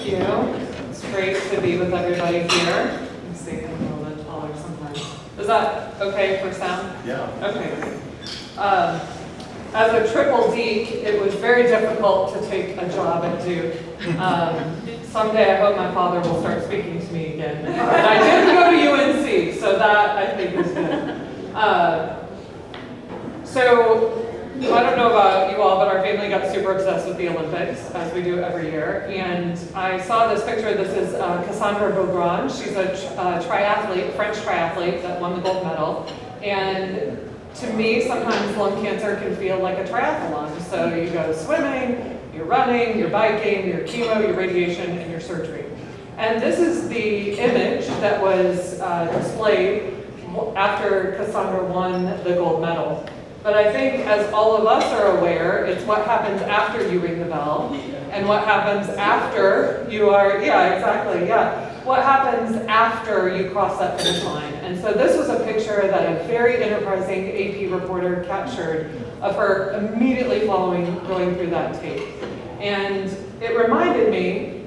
you. It's great to be with everybody here. Let's see, I'm a little bit taller sometimes. Is that okay for sound? Yeah. Okay, great. As a triple deke, it was very difficult to take a job at Duke. Someday I hope my father will start speaking to me again. And I did go to UNC, so that I think is good. So I don't know about you all, but our family got super obsessed with the Olympics, as we do every year. And I saw this picture. This is Cassandra Beaugrand. She's a triathlete, French triathlete that won the gold medal. And to me, sometimes lung cancer can feel like a triathlon. So you go swimming, you're running, you're biking, your chemo, your radiation, and your surgery. And this is the image that was displayed after Cassandra won the gold medal. But I think, as all of us are aware, it's what happens after you ring the bell, and what happens after you are, what happens after you cross that finish line. And so this was a picture that a very enterprising AP reporter captured of her immediately going through that tape. And it reminded me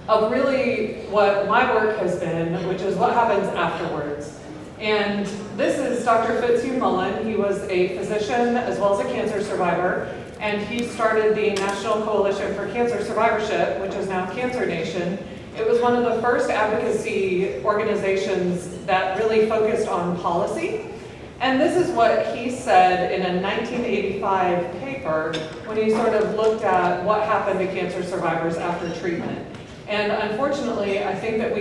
of really what my work has been, which is what happens afterwards. And this is Dr. Fitzhugh Mullen. He was a physician as well as a cancer survivor, and he started the National Coalition for Cancer Survivorship, which is now Cancer Nation. It was one of the first advocacy organizations that really focused on policy. And this is what he said in a 1985 paper when he sort of looked at what happened to cancer survivors after treatment. And unfortunately, I think that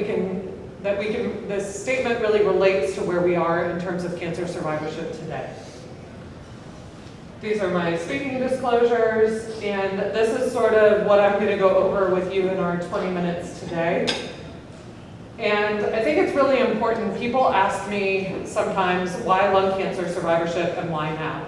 this statement really relates to where we are in terms of cancer survivorship today. These are my speaking disclosures, and this is sort of what I'm going to go over with you in our 20 minutes today. And I think it's really important. People ask me sometimes, why lung cancer survivorship and why now?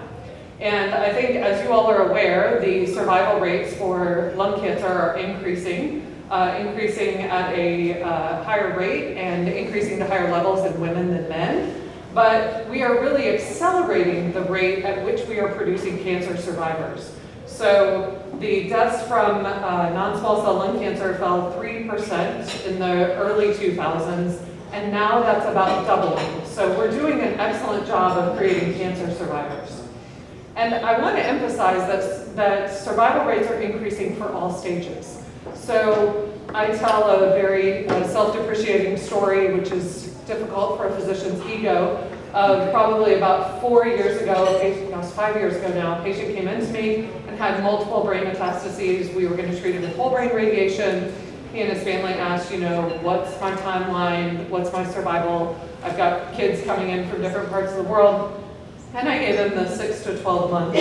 And I think, as you all are aware, the survival rates for lung cancer are increasing at a higher rate and increasing to higher levels in women than men. But we are really accelerating the rate at which we are producing cancer survivors. So the deaths from non-small cell lung cancer fell 3% in the early 2000s, and now that's about doubling. So we're doing an excellent job of creating cancer survivors. And I want to emphasize that survival rates are increasing for all stages. So I tell a very self-depreciating story, which is difficult for a physician's ego, of probably about 4 years ago, it was 5 years ago now, a patient came in to me and had multiple brain metastases. We were going to treat him with whole brain radiation. He and his family asked, what's my timeline? What's my survival? I've got kids coming in from different parts of the world. And I gave him the 6 to 12 month,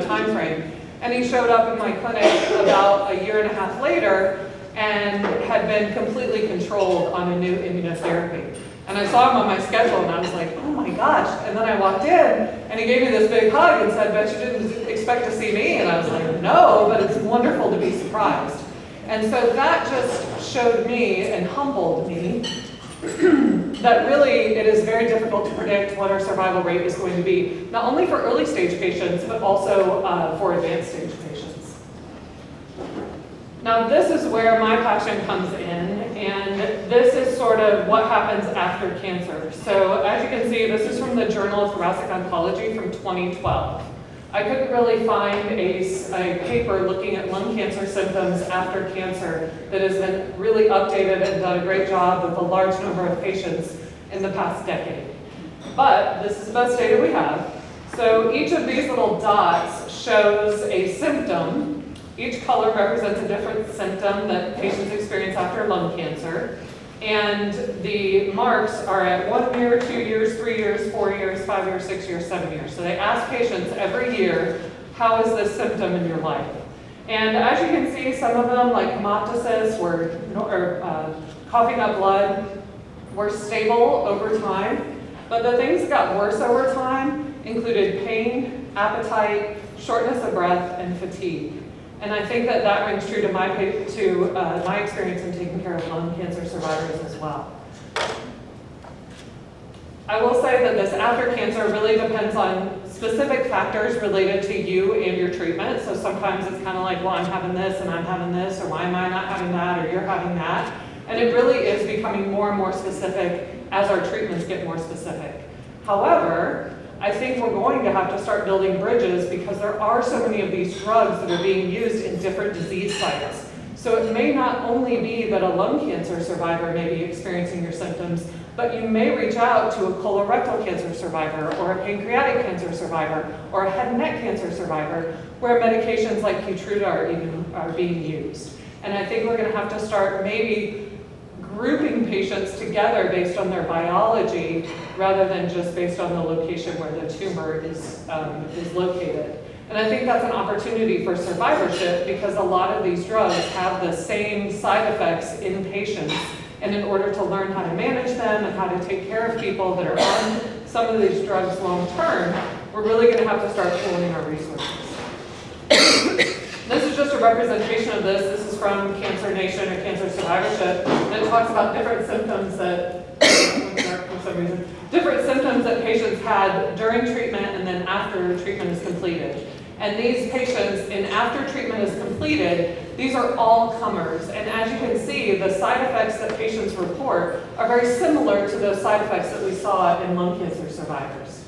time frame. And he showed up in my clinic about a year and a half later and had been completely controlled on a new immunotherapy. And I saw him on my schedule and I was like, oh my gosh. And then I walked in and he gave me this big hug and said, bet you didn't expect to see me. And I was like, no, but it's wonderful to be surprised. And so that just showed me and humbled me that really it is very difficult to predict what our survival rate is going to be, not only for early stage patients, but also for advanced stage patients. Now this is where my passion comes in, and this is sort of what happens after cancer. So as you can see, this is from the Journal of Thoracic Oncology from 2012. I couldn't really find a paper looking at lung cancer symptoms after cancer that has been really updated and done a great job with a large number of patients in the past decade. But this is the best data we have. So each of these little dots shows a symptom. Each color represents a different symptom that patients experience after lung cancer. And the marks are at 1 year, 2 years, 3 years, 4 years, 5 years, 6 years, 7 years. So they ask patients every year, how is this symptom in your life? And as you can see, some of them, like hemoptysis or coughing up blood, were stable over time. But the things that got worse over time included pain, appetite, shortness of breath, and fatigue. And I think that rings true to my experience in taking care of lung cancer survivors as well. I will say that this after cancer really depends on specific factors related to you and your treatment. So sometimes it's kind of like, well, I'm having this and I'm having this, or why am I not having that, or you're having that. And it really is becoming more and more specific as our treatments get more specific. However, I think we're going to have to start building bridges because there are so many of these drugs that are being used in different disease sites. So it may not only be that a lung cancer survivor may be experiencing your symptoms, but you may reach out to a colorectal cancer survivor or a pancreatic cancer survivor or a head and neck cancer survivor where medications like Keytruda are being used. And I think we're going to have to start maybe grouping patients together based on their biology rather than just based on the location where the tumor is located. And I think that's an opportunity for survivorship because a lot of these drugs have the same side effects in patients. And in order to learn how to manage them and how to take care of people that are on some of these drugs long term, we're really going to have to start pooling our resources. This is just a representation of this. This is from Cancer Nation or Cancer Survivorship. And it talks about different symptoms that, for some reason, different symptoms that patients had during treatment and then after treatment is completed. And these patients, after treatment is completed, these are all comers. And as you can see, the side effects that patients report are very similar to those side effects that we saw in lung cancer survivors.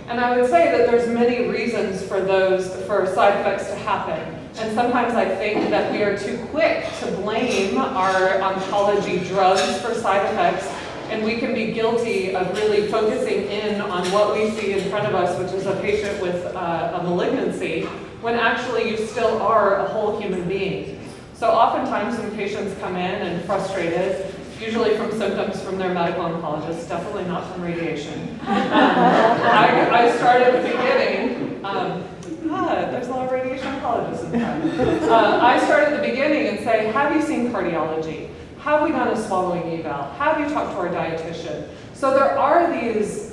And I would say that there's many reasons for side effects to happen. And sometimes I think that we are too quick to blame our oncology drugs for side effects. And we can be guilty of really focusing in on what we see in front of us, which is a patient with a malignancy, when actually you still are a whole human being. So oftentimes when patients come in and frustrated, usually from symptoms from their medical oncologist, definitely not from radiation. I start at the beginning. There's a lot of radiation oncologists in front. I start at the beginning and say, have you seen cardiology? Have we done a swallowing eval? Have you talked to our dietitian? So there are these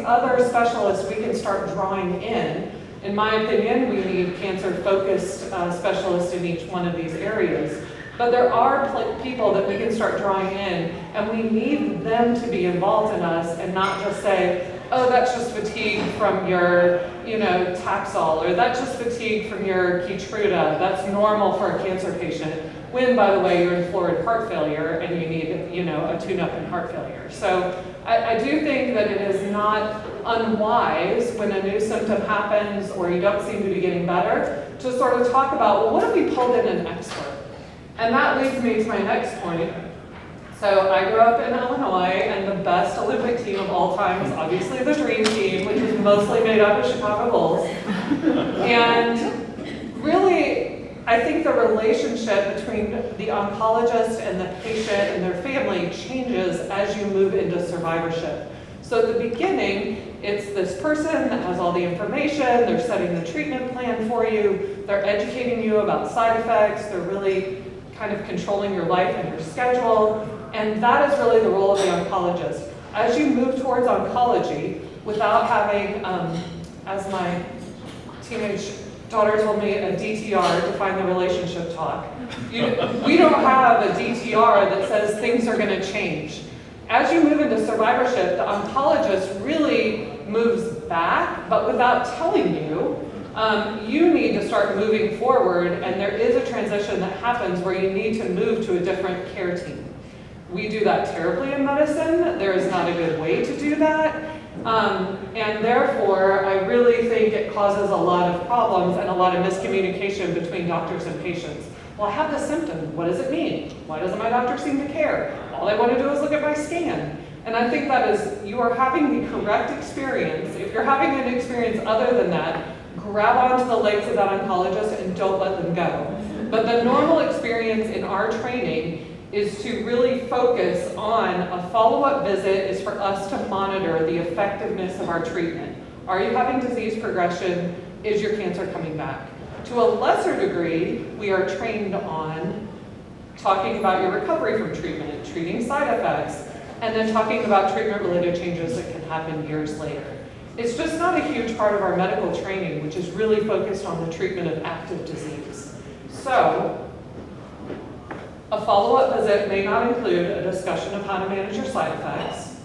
other specialists we can start drawing in. In my opinion, we need cancer-focused specialists in each one of these areas. But there are people that we can start drawing in, and we need them to be involved in us and not just say, oh, that's just fatigue from your, Taxol, or that's just fatigue from your Keytruda. That's normal for a cancer patient. When, by the way, you're in florid heart failure and you need, a tune-up in heart failure. So I do think that it is not unwise when a new symptom happens or you don't seem to be getting better to sort of talk about, well, what if we pulled in an expert? And that leads me to my next point. So I grew up in Illinois, and the best Olympic team of all time is obviously the Dream Team, which is mostly made up of Chicago Bulls. And really, I think the relationship between the oncologist and the patient and their family changes as you move into survivorship. So at the beginning, it's this person that has all the information, they're setting the treatment plan for you, they're educating you about side effects, they're really kind of controlling your life and your schedule, and that is really the role of the oncologist. As you move towards oncology, without having, as my teenage daughter told me, a DTR, define the relationship talk. We don't have a DTR that says things are going to change. As you move into survivorship, the oncologist really moves back, but without telling you, you need to start moving forward, and there is a transition that happens where you need to move to a different care team. We do that terribly in medicine. There is not a good way to do that. And therefore, I really think it causes a lot of problems and a lot of miscommunication between doctors and patients. Well, I have the symptom. What does it mean? Why doesn't my doctor seem to care? All they want to do is look at my scan. And I think that is, you are having the correct experience. If you're having an experience other than that, grab onto the legs of that oncologist and don't let them go. But the normal experience in our training is to really focus on a follow-up visit is for us to monitor the effectiveness of our treatment. Are you having disease progression? Is your cancer coming back? To a lesser degree, we are trained on talking about your recovery from treatment, treating side effects, and then talking about treatment-related changes that can happen years later. It's just not a huge part of our medical training, which is really focused on the treatment of active disease. So, a follow-up visit may not include a discussion of how to manage your side effects.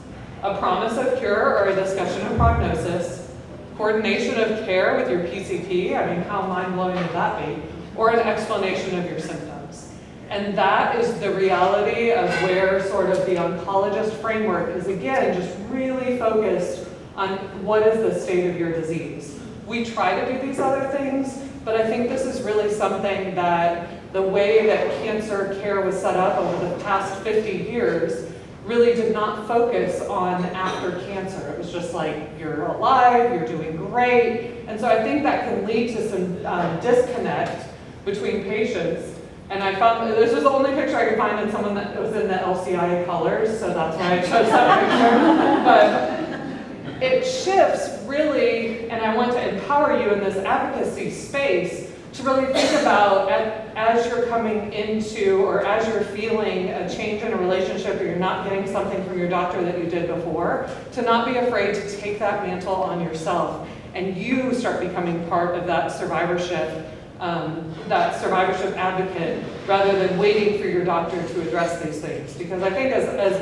a promise of cure or a discussion of prognosis, coordination of care with your PCP, I mean, how mind-blowing would that be, or an explanation of your symptoms. And that is the reality of where sort of the oncologist framework is, again, just really focused on what is the state of your disease. We try to do these other things, but I think this is really something that the way that cancer care was set up over the past 50 years really did not focus on after cancer. It was just like, you're alive, you're doing great. And so I think that can lead to some disconnect between patients. And I found, this was the only picture I could find in someone that was in the LCI colors, so that's why I chose that picture. But it shifts really, and I want to empower you in this advocacy space to really think about, as you're coming into, or as you're feeling a change in a relationship, or you're not getting something from your doctor that you did before, to not be afraid to take that mantle on yourself, and you start becoming part of that survivorship advocate, rather than waiting for your doctor to address these things. Because I think as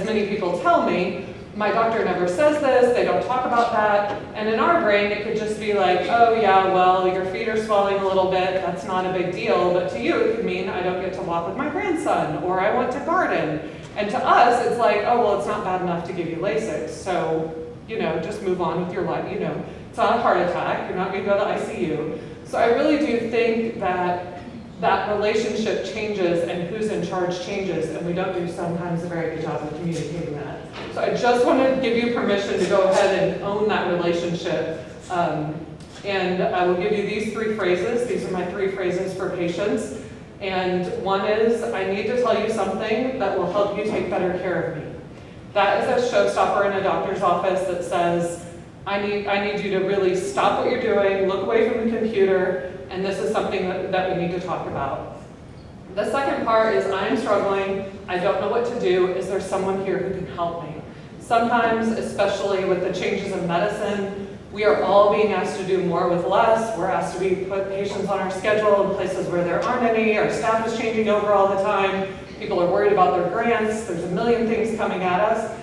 many people tell me, my doctor never says this, they don't talk about that, and in our brain it could just be like, oh yeah, well, your feet are swelling a little bit, that's not a big deal, but to you it could mean I don't get to walk with my grandson, or I want to garden. And to us, it's like, oh, well, it's not bad enough to give you Lasix, so, just move on with your life, It's not a heart attack, you're not gonna go to the ICU. So I really do think that relationship changes and who's in charge changes, and we don't do sometimes a very good job of communicating that. So I just want to give you permission to go ahead and own that relationship. And I will give you these 3 phrases. These are my 3 phrases for patients. And one is, I need to tell you something that will help you take better care of me. That is a showstopper in a doctor's office that says, I need you to really stop what you're doing, look away from the computer, and this is something that we need to talk about. The second part is, I'm struggling, I don't know what to do, is there someone here who can help me? Sometimes, especially with the changes in medicine, we are all being asked to do more with less. We're asked to put patients on our schedule in places where there aren't any. Our staff is changing over all the time. People are worried about their grants. There's a million things coming at us.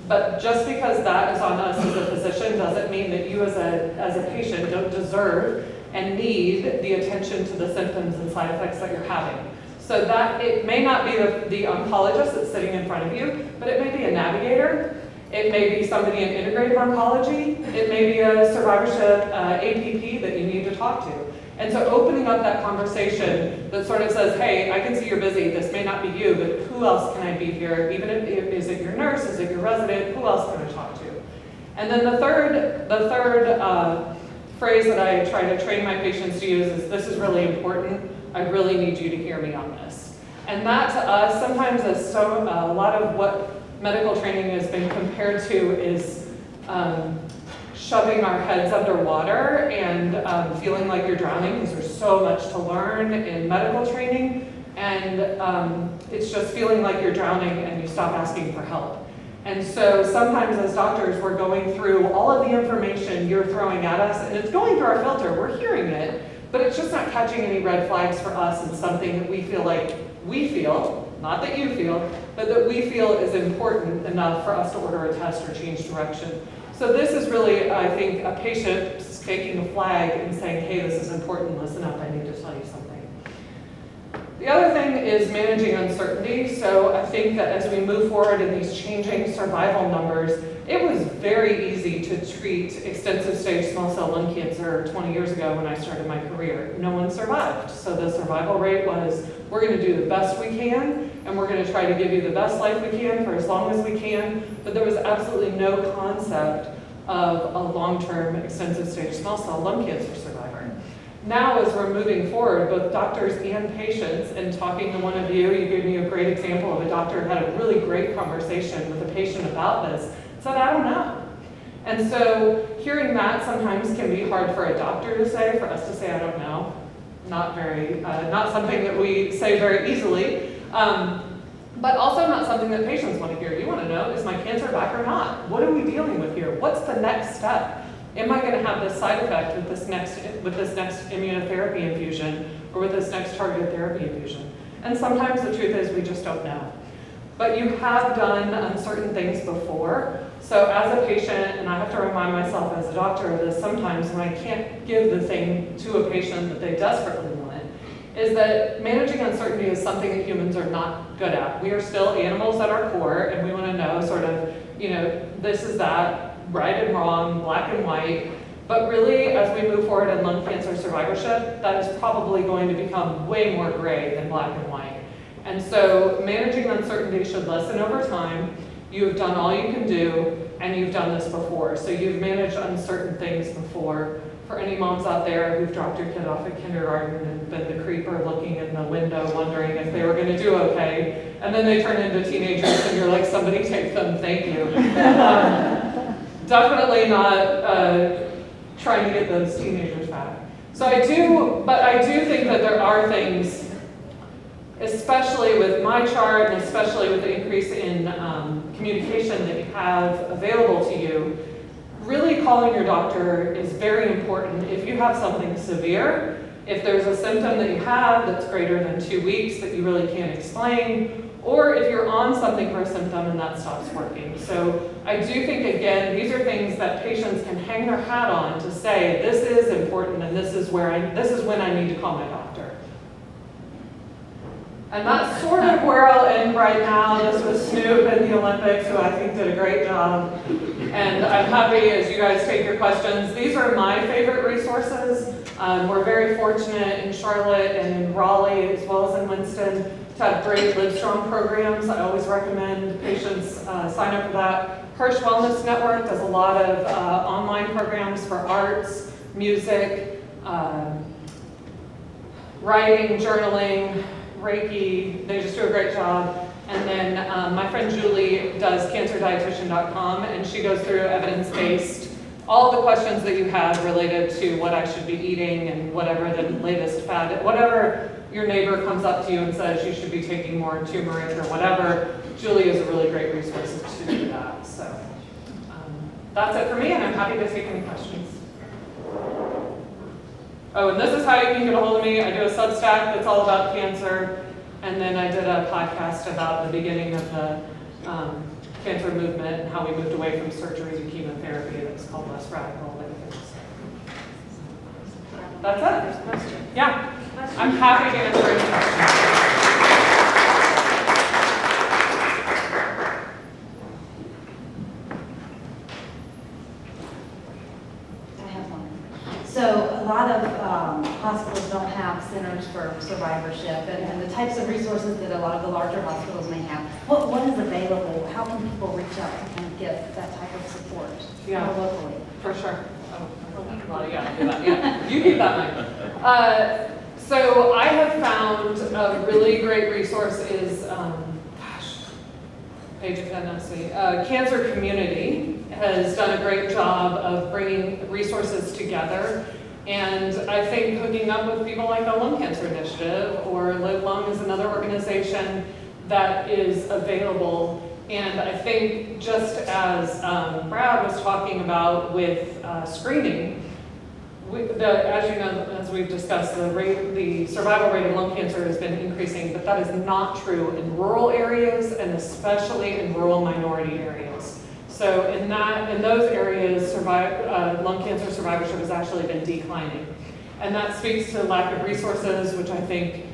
But just because that is on us as a physician doesn't mean that you as a patient don't deserve and need the attention to the symptoms and side effects that you're having. So that it may not be the oncologist that's sitting in front of you, but it may be a navigator. It may be somebody in integrative oncology. It may be a survivorship APP that you need to talk to. And so opening up that conversation that sort of says, hey, I can see you're busy. This may not be you, but who else can I be here? Even if is it your nurse? Is it your resident? Who else can I talk to? And then the third phrase that I try to train my patients to use is, this is really important. I really need you to hear me on this. And that to us sometimes is a lot of what medical training has been compared to is shoving our heads underwater and feeling like you're drowning, because there's so much to learn in medical training, and it's just feeling like you're drowning and you stop asking for help. And so sometimes as doctors, we're going through all of the information you're throwing at us, and it's going through our filter, we're hearing it, but it's just not catching any red flags for us and something that we feel, not that you feel, but that we feel is important enough for us to order a test or change direction. So this is really, I think, a patient taking a flag and saying, hey, this is important, listen up, I need to tell you something. The other thing is managing uncertainty. So I think that as we move forward in these changing survival numbers, it was very easy to treat extensive stage small cell lung cancer 20 years ago when I started my career. No one survived. So the survival rate was, we're going to do the best we can, and we're going to try to give you the best life we can for as long as we can. But there was absolutely no concept of a long-term extensive stage small cell lung cancer survivor. Now, as we're moving forward, both doctors and patients, and talking to one of you gave me a great example of a doctor who had a really great conversation with a patient about this, said, I don't know. And so hearing that sometimes can be hard for a doctor to say, for us to say, I don't know. Not something that we say very easily, but also not something that patients want to hear. You want to know, is my cancer back or not? What are we dealing with here? What's the next step? Am I going to have this side effect with this next immunotherapy infusion, or with this next targeted therapy infusion? And sometimes the truth is we just don't know. but you have done uncertain things before. So as a patient, and I have to remind myself as a doctor of this sometimes when I can't give the thing to a patient that they desperately want, is that managing uncertainty is something that humans are not good at. We are still animals at our core, and we want to know sort of, you know, this is that, right and wrong, black and white. But really, as we move forward in lung cancer survivorship, that is probably going to become way more gray than black and white. And so managing uncertainty should lessen over time. You have done all you can do, and you've done this before. So you've managed uncertain things before. For any moms out there who've dropped your kid off at kindergarten and been the creeper looking in the window wondering if they were going to do okay, and then they turn into teenagers and you're like, somebody take them, thank you. Definitely not trying to get those teenagers back. So I do think that there are things, especially with my chart and especially with the increase in communication that you have available to you, really calling your doctor is very important. If you have something severe, if there's a symptom that you have that's greater than 2 weeks that you really can't explain, or if you're on something for a symptom and that stops working. So I do think, again, these are things that patients can hang their hat on to say, this is important and this is when I need to call my doctor. And that's sort of where I'll end right now. This was Snoop in the Olympics, who I think did a great job. And I'm happy as you guys take your questions. These are my favorite resources. We're very fortunate in Charlotte and in Raleigh, as well as in Winston, to have great Livestrong programs. I always recommend patients sign up for that. Hirsch Wellness Network does a lot of online programs for arts, music, writing, journaling, Reiki. They just do a great job. And then my friend Julie does cancerdietitian.com, and she goes through evidence-based, all the questions that you have related to what I should be eating and whatever the latest fad, whatever your neighbor comes up to you and says you should be taking more turmeric or whatever, Julie is a really great resource to do that. So that's it for me, and I'm happy to take any questions. Oh, and this is how you can get a hold of me. I do a Substack that's all about cancer. And then I did a podcast about the beginning of the cancer movement and how we moved away from surgery to chemotherapy. That's called Less Radical. That's it. Yeah. I'm happy to answer any questions. So a lot of hospitals don't have centers for survivorship and the types of resources that a lot of the larger hospitals may have. What is available? How can people reach out to kind of get that type of support locally? For sure. Well, yeah, I'll do that. Yeah, you keep that mic. So I have found a really great resource is, page 10, let's see. Cancer Community has done a great job of bringing resources together. And I think hooking up with people like the Lung Cancer Initiative or Live Lung is another organization that is available. And I think just as Brad was talking about with screening, as you know, as we've discussed, the survival rate of lung cancer has been increasing, but that is not true in rural areas and especially in rural minority areas. So in those areas, lung cancer survivorship has actually been declining. And that speaks to lack of resources, which I think,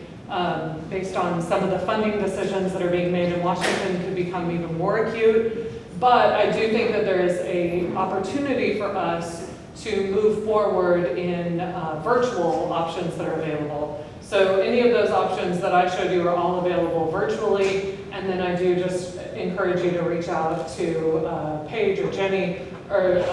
based on some of the funding decisions that are being made in Washington, could become even more acute. But I do think that there is an opportunity for us to move forward in virtual options that are available. So any of those options that I showed you are all available virtually, and then I do just encourage you to reach out to Paige or Jenny or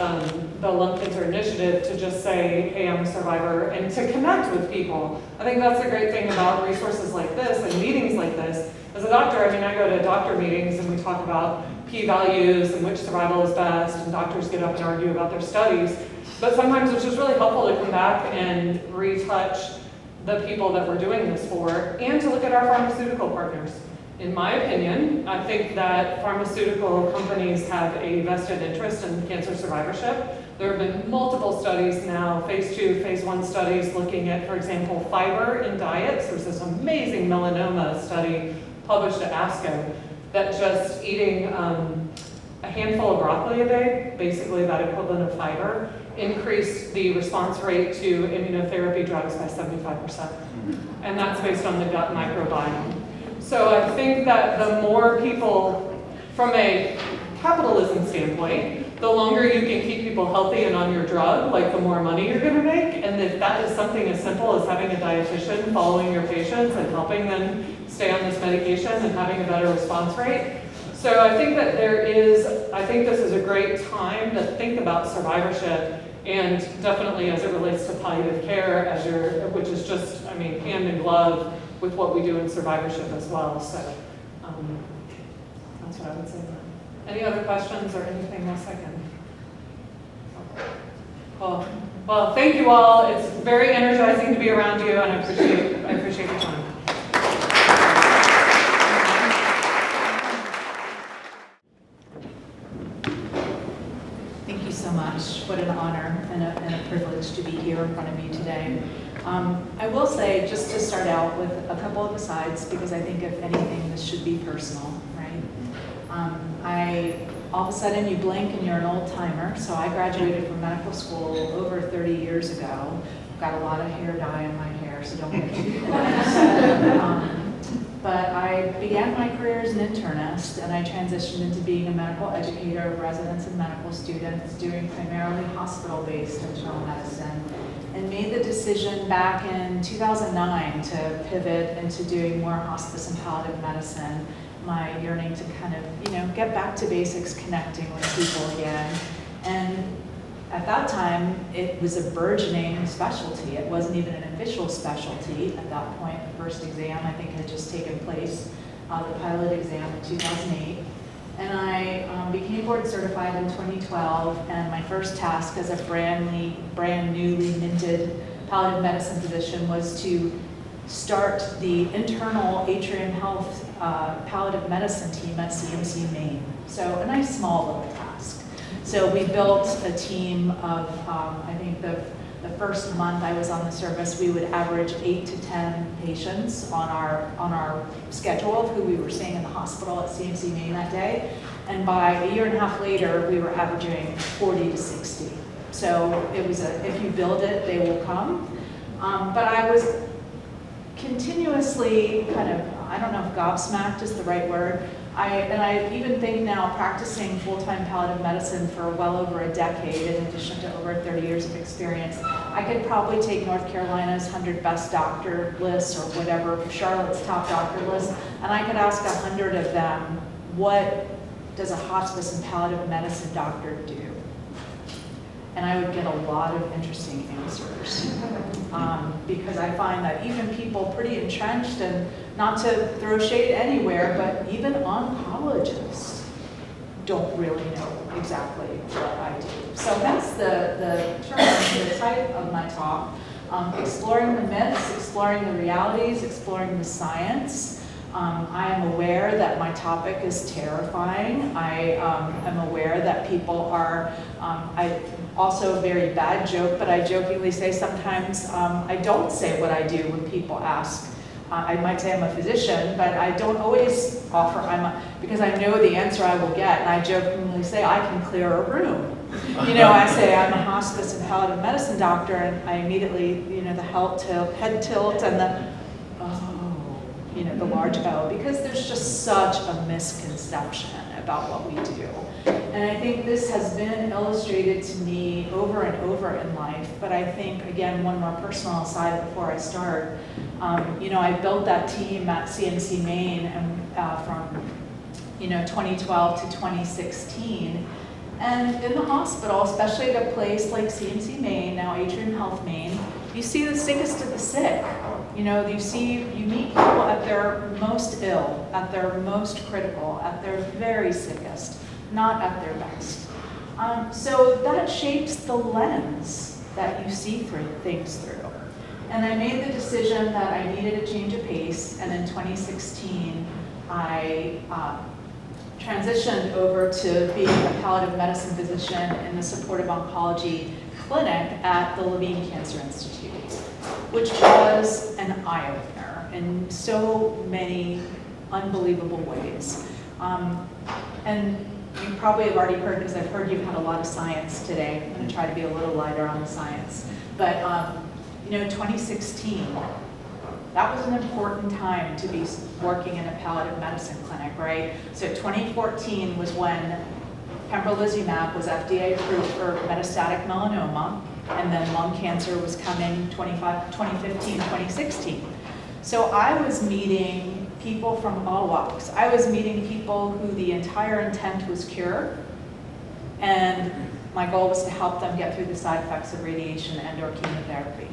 the Lung Cancer Initiative to just say, hey, I'm a survivor, and to connect with people. I think that's the great thing about resources like this and meetings like this. As a doctor, I mean, I go to doctor meetings and we talk about p-values and which survival is best, and doctors get up and argue about their studies. But sometimes it's just really helpful to come back and retouch the people that we're doing this for, and to look at our pharmaceutical partners. In my opinion, I think that pharmaceutical companies have a vested interest in cancer survivorship. There have been multiple studies now, phase 2, phase 1 studies looking at, for example, fiber in diets. There's this amazing melanoma study published at ASCO that just eating a handful of broccoli a day, basically that equivalent of fiber, increased the response rate to immunotherapy drugs by 75%. And that's based on the gut microbiome. So I think that the more people, from a capitalism standpoint, the longer you can keep people healthy and on your drug, like the more money you're going to make. And if that is something as simple as having a dietitian following your patients and helping them stay on this medication and having a better response rate. So I think that I think this is a great time to think about survivorship, and definitely as it relates to palliative care, which is just, I mean, hand in glove with what we do in survivorship as well. So that's what I would say. Any other questions or anything else I can? Well, thank you all. It's very energizing to be around you, and I appreciate your time. Thank you so much. What an honor and a privilege to be here in front of you today. I will say, just to start out with a couple of asides, because I think if anything, this should be personal, right? All of a sudden you blink and you're an old timer. So I graduated from medical school over 30 years ago. Got a lot of hair dye in my hair, so don't get too close. But I began my career as an internist, and I transitioned into being a medical educator of residents and medical students, doing primarily hospital-based internal medicine, and made the decision back in 2009 to pivot into doing more hospice and palliative medicine. My yearning to kind of, get back to basics, connecting with people again. And at that time, it was a burgeoning specialty. It wasn't even an official specialty at that point. The first exam, I think, had just taken place, the pilot exam in 2008. And I became board certified in 2012, and my first task as a brand newly minted palliative medicine physician was to start the internal Atrium Health palliative medicine team at CMC Maine. So a nice small little task. So we built a team of, I think the first month I was on the service, we would average 8 to 10 patients on our schedule of who we were seeing in the hospital at CMC Maine that day. And by a year and a half later, we were averaging 40 to 60. So it was if you build it, they will come. But I was continuously kind of, I don't know if gobsmacked is the right word. I even think now, practicing full-time palliative medicine for well over a decade, in addition to over 30 years of experience, I could probably take North Carolina's 100 best doctor list or whatever, Charlotte's top doctor list, and I could ask 100 of them, what does a hospice and palliative medicine doctor do? And I would get a lot of interesting answers. Because I find that even people pretty entrenched, and not to throw shade anywhere, but even oncologists don't really know exactly what I do. So that's the type of my talk. Exploring the myths, exploring the realities, exploring the science. I am aware that my topic is terrifying. I am aware that people are, also a very bad joke, but I jokingly say sometimes I don't say what I do when people ask. I might say I'm a physician, but I don't always offer, because I know the answer I will get, and I jokingly say I can clear a room. I say I'm a hospice and palliative medicine doctor, and I immediately, the head tilt and the large O, because there's just such a misconception about what we do. And I think this has been illustrated to me over and over in life, but I think, again, one more personal aside before I start, I built that team at CMC Maine and from 2012 to 2016, and in the hospital, especially at a place like CMC Maine, now Atrium Health Maine, you see the sickest of the sick. You meet people at their most ill, at their most critical, at their very sickest, not at their best. So that shapes the lens that you see things through. And I made the decision that I needed a change of pace, and in 2016, I transitioned over to being a palliative medicine physician in the supportive oncology clinic at the Levine Cancer Institute, which was an eye-opener in so many unbelievable ways. And you probably have already heard, because I've heard you've had a lot of science today. I'm going to try to be a little lighter on the science. But 2016, that was an important time to be working in a palliative medicine clinic, right? So 2014 was when pembrolizumab was FDA approved for metastatic melanoma, and then lung cancer was coming 2015, 2016. So I was meeting people from all walks. I was meeting people who the entire intent was cure, and my goal was to help them get through the side effects of radiation and/or chemotherapy.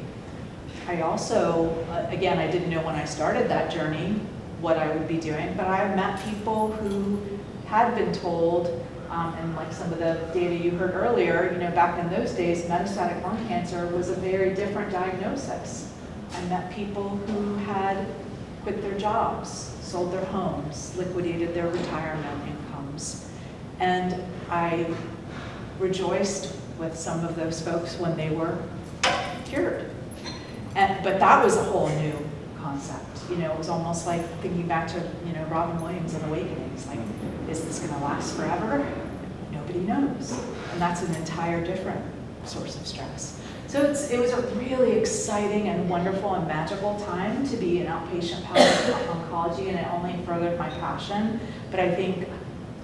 I also, again, I didn't know when I started that journey what I would be doing, but I met people who had been told, and like some of the data you heard earlier, back in those days, metastatic lung cancer was a very different diagnosis. I met people who had quit their jobs, sold their homes, liquidated their retirement incomes. And I rejoiced with some of those folks when they were cured. But that was a whole new concept. It was almost like thinking back to, Robin Williams and Awakenings. Like, is this going to last forever? Nobody knows. And that's an entire different source of stress. So it was a really exciting and wonderful and magical time to be in outpatient palliative oncology, and it only furthered my passion. But I think,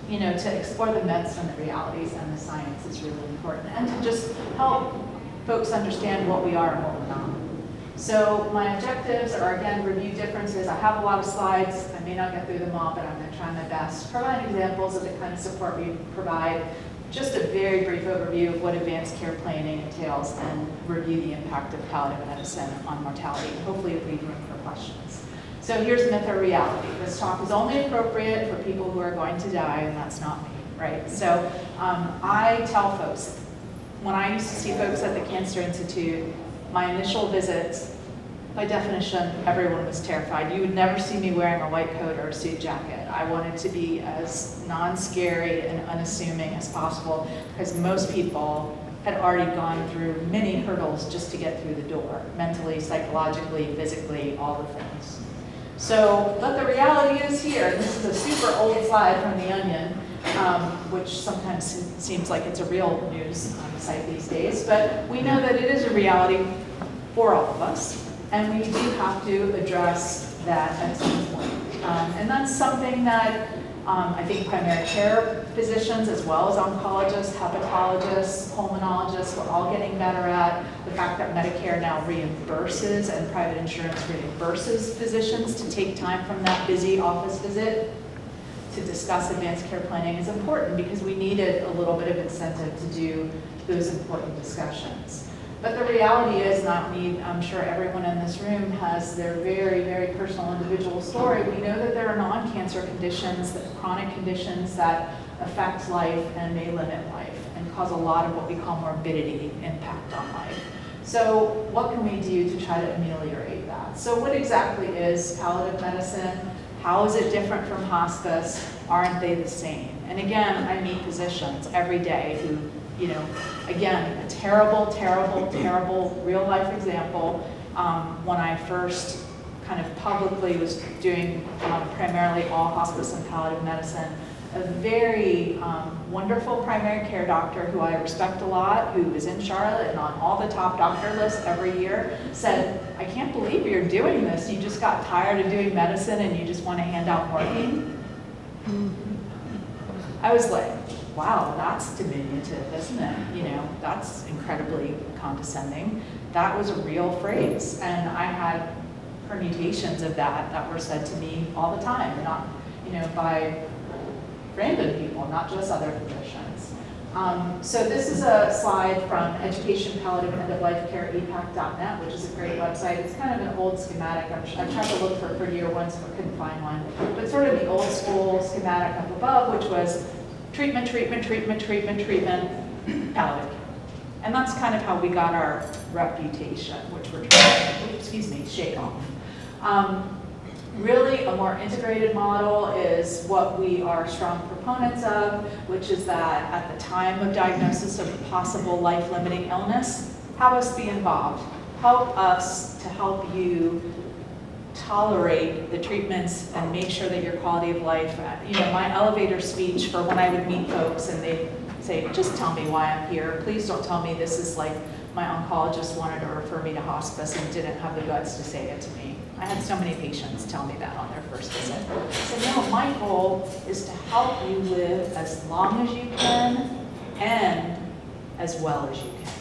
to explore the medicine, the realities, and the science is really important, and to just help folks understand what we are and what we're not. So my objectives are, again, review differences. I have a lot of slides. I may not get through them all, but I'm going to try my best. Provide examples of the kind of support we provide. Just a very brief overview of what advanced care planning entails, and review the impact of palliative medicine on mortality. Hopefully leave room for questions. So here's myth or reality. This talk is only appropriate for people who are going to die, and that's not me, right? So I tell folks, when I used to see folks at the Cancer Institute, my initial visits, by definition, everyone was terrified. You would never see me wearing a white coat or a suit jacket. I wanted to be as non-scary and unassuming as possible, because most people had already gone through many hurdles just to get through the door, mentally, psychologically, physically, all the things. So, but the reality is here, and this is a super old slide from The Onion, which sometimes seems like it's a real news site these days, but we know that it is a reality for all of us, and we do have to address that at some point. And that's something that I think primary care physicians, as well as oncologists, hepatologists, pulmonologists, we're all getting better at. The fact that Medicare now reimburses and private insurance reimburses physicians to take time from that busy office visit to discuss advanced care planning is important, because we needed a little bit of incentive to do those important discussions. But the reality is, I'm sure everyone in this room has their very, very personal individual story. We know that there are non-cancer conditions, chronic conditions that affect life and may limit life and cause a lot of what we call morbidity impact on life. So what can we do to try to ameliorate that? So what exactly is palliative medicine? How is it different from hospice? Aren't they the same? And again, I meet physicians every day who, again, a terrible, terrible, terrible real life example. When I first kind of publicly was doing primarily all hospice and palliative medicine, a very wonderful primary care doctor who I respect a lot, who was in Charlotte and on all the top doctor lists every year, said, "I can't believe you're doing this. You just got tired of doing medicine and you just want to hand out morphine." I was like, wow, that's diminutive, isn't it? That's incredibly condescending. That was a real phrase, and I had permutations of that were said to me all the time, not, by random people, not just other physicians. So this is a slide from Education Palliative End of Life Care EPAC.net, which is a great website. It's kind of an old schematic. I tried to look for prettier ones, but couldn't find one. But sort of the old school schematic up above, which was treatment, treatment, treatment, treatment, treatment, palliative care. And that's kind of how we got our reputation, which we're trying to, shake off. Really, a more integrated model is what we are strong proponents of, which is that at the time of diagnosis of possible life-limiting illness, have us be involved. Help us to help you tolerate the treatments and make sure that your quality of life, my elevator speech for when I would meet folks and they say, just tell me why I'm here. Please don't tell me this is like my oncologist wanted to refer me to hospice and didn't have the guts to say it to me. I had so many patients tell me that on their first visit. So no, my goal is to help you live as long as you can and as well as you can.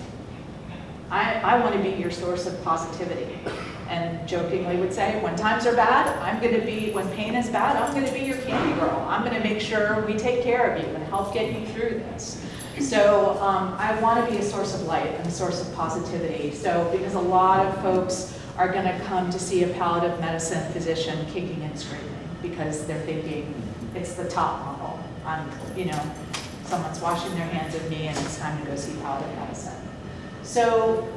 I want to be your source of positivity. And jokingly would say, when times are bad, when pain is bad, I'm going to be your candy girl. I'm going to make sure we take care of you and help get you through this. So I want to be a source of light and a source of positivity. So because a lot of folks are going to come to see a palliative medicine physician kicking and screaming because they're thinking it's the top model. Someone's washing their hands of me and it's time to go see palliative medicine. So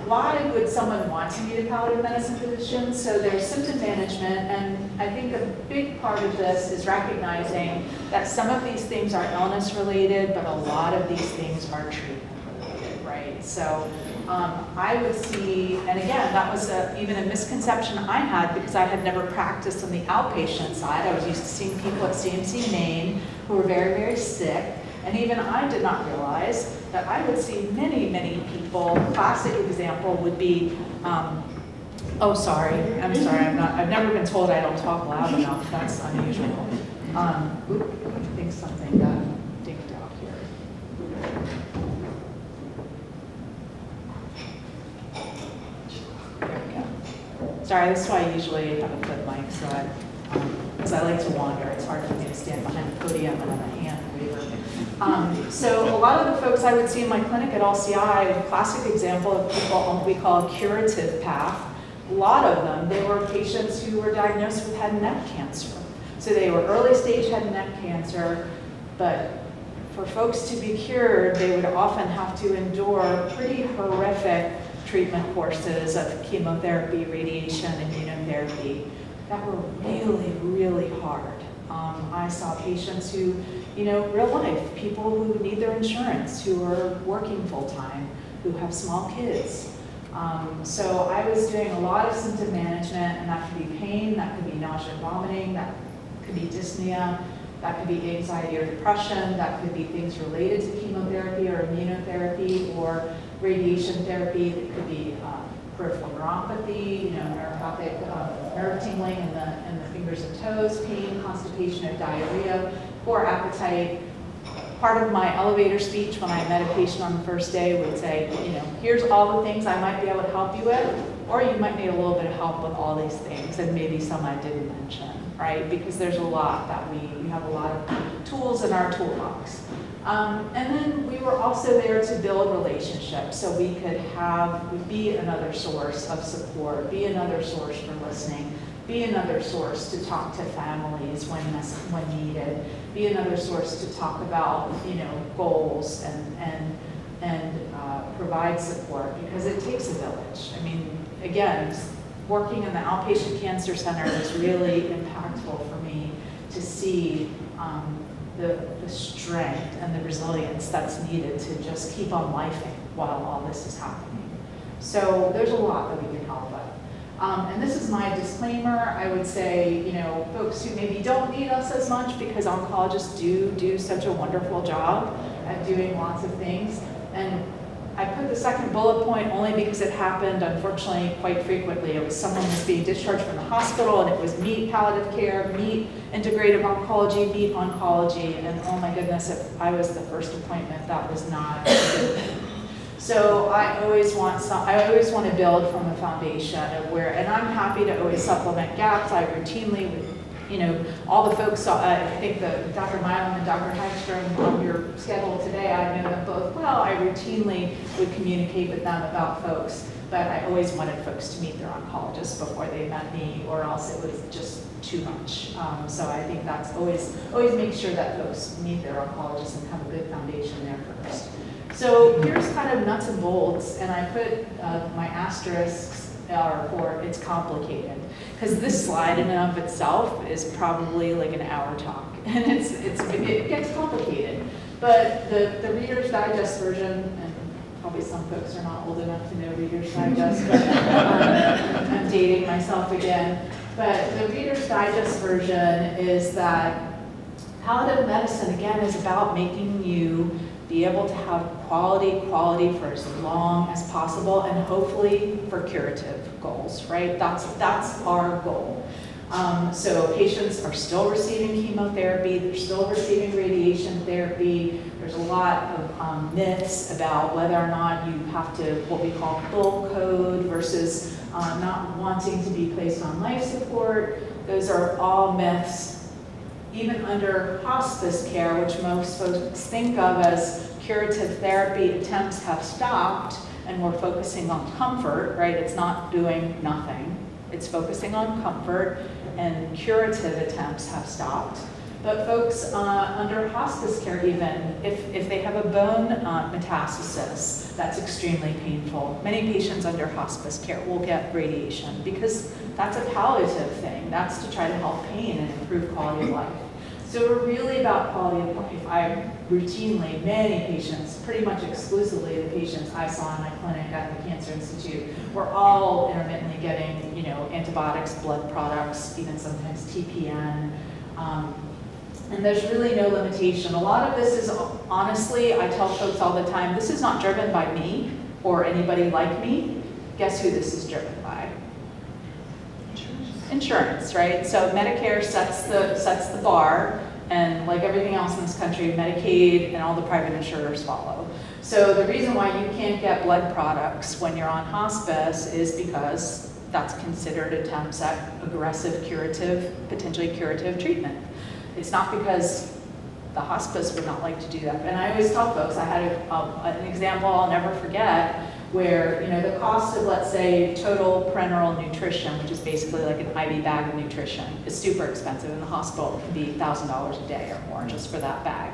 why would someone want to meet a palliative medicine physician? So there's symptom management, and I think a big part of this is recognizing that some of these things are illness related, but a lot of these things are treatment related, right? So I would see, and again, that was even a misconception I had because I had never practiced on the outpatient side. I was used to seeing people at CMC Maine who were very, very sick. And even I did not realize that I would see many, many people. Classic example would be, I'm sorry, I've never been told I don't talk loud enough. That's unusual. I think something got dinked out here. There we go. Sorry, this is why I usually have a flip mic, so because I like to wander. It's hard for me to stand behind the podium and have a hand waver. So a lot of the folks I would see in my clinic at LCI, a classic example of people on what we call a curative path. A lot of them, they were patients who were diagnosed with head and neck cancer. So they were early stage head and neck cancer, but for folks to be cured, they would often have to endure pretty horrific treatment courses of chemotherapy, radiation, immunotherapy that were really, really hard. I saw patients who, real life, people who need their insurance, who are working full time, who have small kids. So I was doing a lot of symptom management, and that could be pain, that could be nausea and vomiting, that could be dyspnea, that could be anxiety or depression, that could be things related to chemotherapy or immunotherapy or radiation therapy. It could be peripheral neuropathy, neuropathic nerve tingling in the fingers and toes, pain, constipation or diarrhea, poor appetite. Part of my elevator speech when I met a patient on the first day would say, here's all the things I might be able to help you with, or you might need a little bit of help with all these things, and maybe some I didn't mention, right? Because there's a lot that we have a lot of tools in our toolbox. And then we were also there to build relationships so we could be another source of support, be another source for listening, be another source to talk to families when needed, be another source to talk about goals and provide support, because it takes a village. I mean, again, working in the outpatient cancer center was really impactful for me to see the strength and the resilience that's needed to just keep on lifing while all this is happening. So there's a lot that we can help with. And this is my disclaimer. I would say, folks who maybe don't need us as much, because oncologists do such a wonderful job at doing lots of things. And I put the second bullet point only because it happened, unfortunately, quite frequently. It was someone was being discharged from the hospital, and it was meet palliative care, meet integrative oncology, meet oncology, and oh my goodness, if I was the first appointment, that was not a good thing. So I always want to build from a foundation of and I'm happy to always supplement gaps. I routinely would, all the folks, I think Dr. Milam and Dr. Hagstrom on your schedule today, I know them both well. I routinely would communicate with them about folks, but I always wanted folks to meet their oncologist before they met me, or else it was just too much. So I think that's always make sure that folks meet their oncologist and have a good foundation there first. So here's kind of nuts and bolts, and I put my asterisks for it's complicated, because this slide in and of itself is probably like an hour talk, and it gets complicated. But the Reader's Digest version, and probably some folks are not old enough to know Reader's Digest, but I'm dating myself again. But the Reader's Digest version is that palliative medicine, again, is about making you be able to have quality for as long as possible, and hopefully for curative goals, right? That's our goal. So patients are still receiving chemotherapy, they're still receiving radiation therapy. There's a lot of myths about whether or not you have to, what we call full code versus not wanting to be placed on life support. Those are all myths. Even under hospice care, which most folks think of as curative therapy, attempts have stopped, and we're focusing on comfort, right? It's not doing nothing. It's focusing on comfort, and curative attempts have stopped. But folks under hospice care, even if they have a bone metastasis, that's extremely painful. Many patients under hospice care will get radiation because that's a palliative thing. That's to try to help pain and improve quality of life. So we're really about quality of life. I routinely, many patients, pretty much exclusively the patients I saw in my clinic at the Cancer Institute, were all intermittently getting, antibiotics, blood products, even sometimes TPN. And there's really no limitation. A lot of this is, honestly, I tell folks all the time, this is not driven by me or anybody like me. Guess who this is driven by? Insurance, right? So Medicare sets the bar, and like everything else in this country, Medicaid and all the private insurers follow. So the reason why you can't get blood products when you're on hospice is because that's considered attempts at aggressive curative, potentially curative treatment. It's not because the hospice would not like to do that. And I always tell folks, I had an example I'll never forget, where the cost of, let's say, total parenteral nutrition, which is basically like an IV bag of nutrition, is super expensive in the hospital. It can be $1,000 a day or more just for that bag.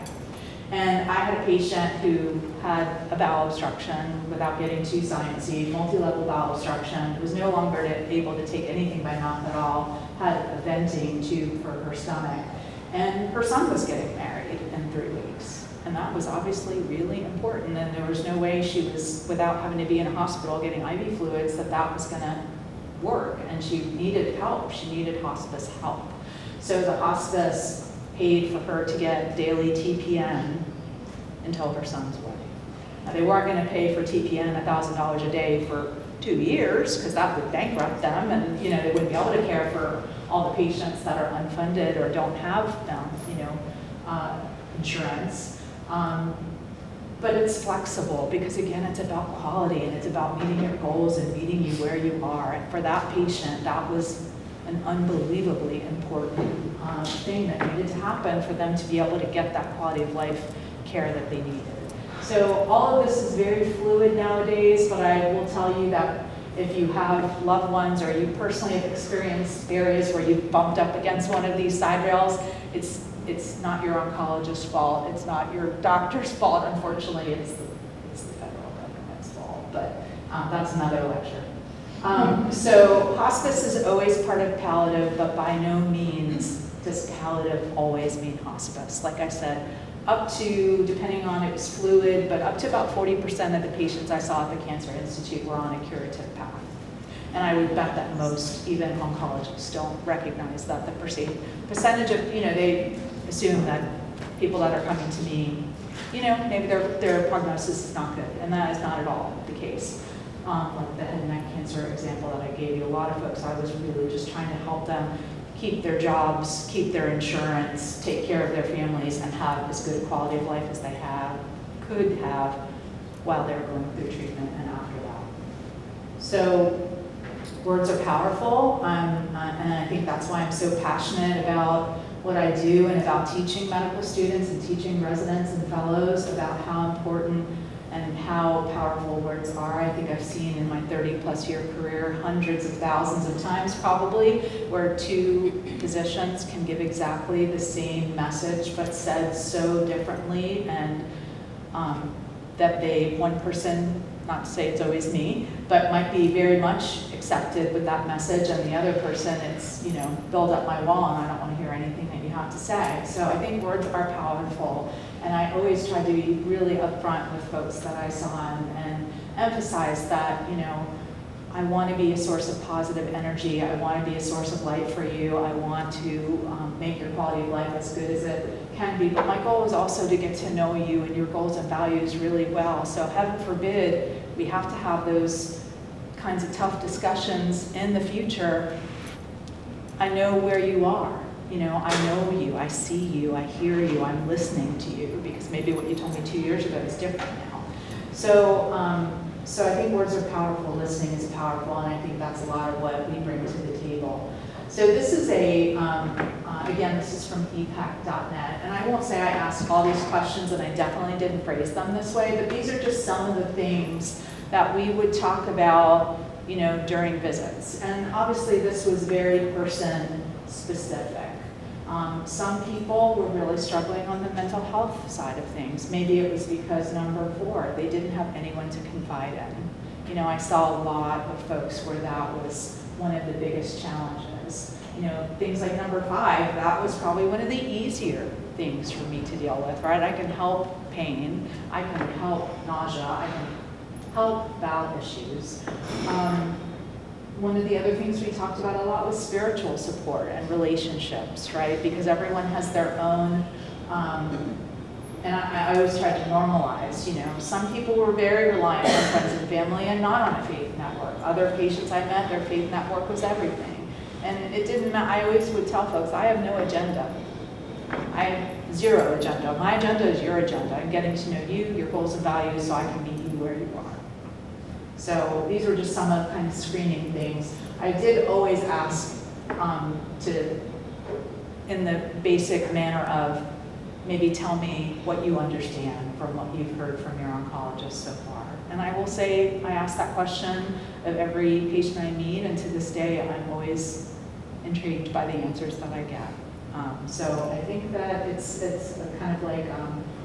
And I had a patient who had a bowel obstruction, without getting too sciencey, multi-level bowel obstruction, was no longer able to take anything by mouth at all, had a venting tube for her stomach, and her son was getting married in 3 weeks. And that was obviously really important, and there was no way she was, without having to be in a hospital getting IV fluids, that was gonna work, and she needed help. She needed hospice help. So the hospice paid for her to get daily TPN until her son's wedding. Now, they weren't gonna pay for TPN $1,000 a day for 2 years, because that would bankrupt them, and they wouldn't be able to care for all the patients that are unfunded or don't have insurance. But it's flexible because, again, it's about quality, and it's about meeting your goals and meeting you where you are. And for that patient, that was an unbelievably important thing that needed to happen for them to be able to get that quality of life care that they needed. So all of this is very fluid nowadays, but I will tell you that if you have loved ones or you personally have experienced areas where you've bumped up against one of these side rails, it's not your oncologist's fault. It's not your doctor's fault, unfortunately. It's the federal government's fault, but that's another lecture. So hospice is always part of palliative, but by no means does palliative always mean hospice. Like I said, up to, depending on, it was fluid, but up to about 40% of the patients I saw at the Cancer Institute were on a curative path. And I would bet that most, even oncologists, don't recognize that. The percentage of, they assume that people that are coming to me, maybe their prognosis is not good, and that is not at all the case. Like the head and neck cancer example that I gave you, a lot of folks, I was really just trying to help them keep their jobs, keep their insurance, take care of their families, and have as good a quality of life as they could have while they were going through treatment and after that. So words are powerful, and I think that's why I'm so passionate about what I do and about teaching medical students and teaching residents and fellows about how important and how powerful words are. I think I've seen in my 30-plus year career hundreds of thousands of times probably where two physicians can give exactly the same message but said so differently, and that one person, not to say it's always me, but might be very much accepted with that message, and the other person, it's, build up my wall and I don't want to hear anything that you have to say. So I think words are powerful, and I always try to be really upfront with folks that I saw and emphasize that, I want to be a source of positive energy. I want to be a source of light for you. I want to make your quality of life as good as it can be. But my goal is also to get to know you and your goals and values really well. So heaven forbid we have to have those kinds of tough discussions in the future. I know where you are. You know, I know you, I see you, I hear you, I'm listening to you, because maybe what you told me 2 years ago is different now. So I think words are powerful, listening is powerful, and I think that's a lot of what we bring to the table. So this is again, this is from epac.net, and I won't say I asked all these questions, and I definitely didn't phrase them this way, but these are just some of the things that we would talk about, you know, during visits. And obviously this was very person specific. Some people were really struggling on the mental health side of things. Maybe it was because number 4, they didn't have anyone to confide in. You know, I saw a lot of folks where that was one of the biggest challenges. You know, things like number 5, that was probably one of the easier things for me to deal with, right? I can help pain, I can help nausea, I can help bowel issues. One of the other things we talked about a lot was spiritual support and relationships, right? Because everyone has their own, and I always try to normalize, you know, some people were very reliant on friends and family and not on a faith network. Other patients I met, their faith network was everything. And it didn't matter, I always would tell folks, I have no agenda. I have 0 agenda. My agenda is your agenda. I'm getting to know you, your goals and values, so I can meet you where you are. So these were just some of the kind of screening things. I did always ask in the basic manner of, maybe tell me what you understand from what you've heard from your oncologist so far. And I will say, I ask that question of every patient I meet, and to this day, I'm always intrigued by the answers that I get. So I think that it's kind of like,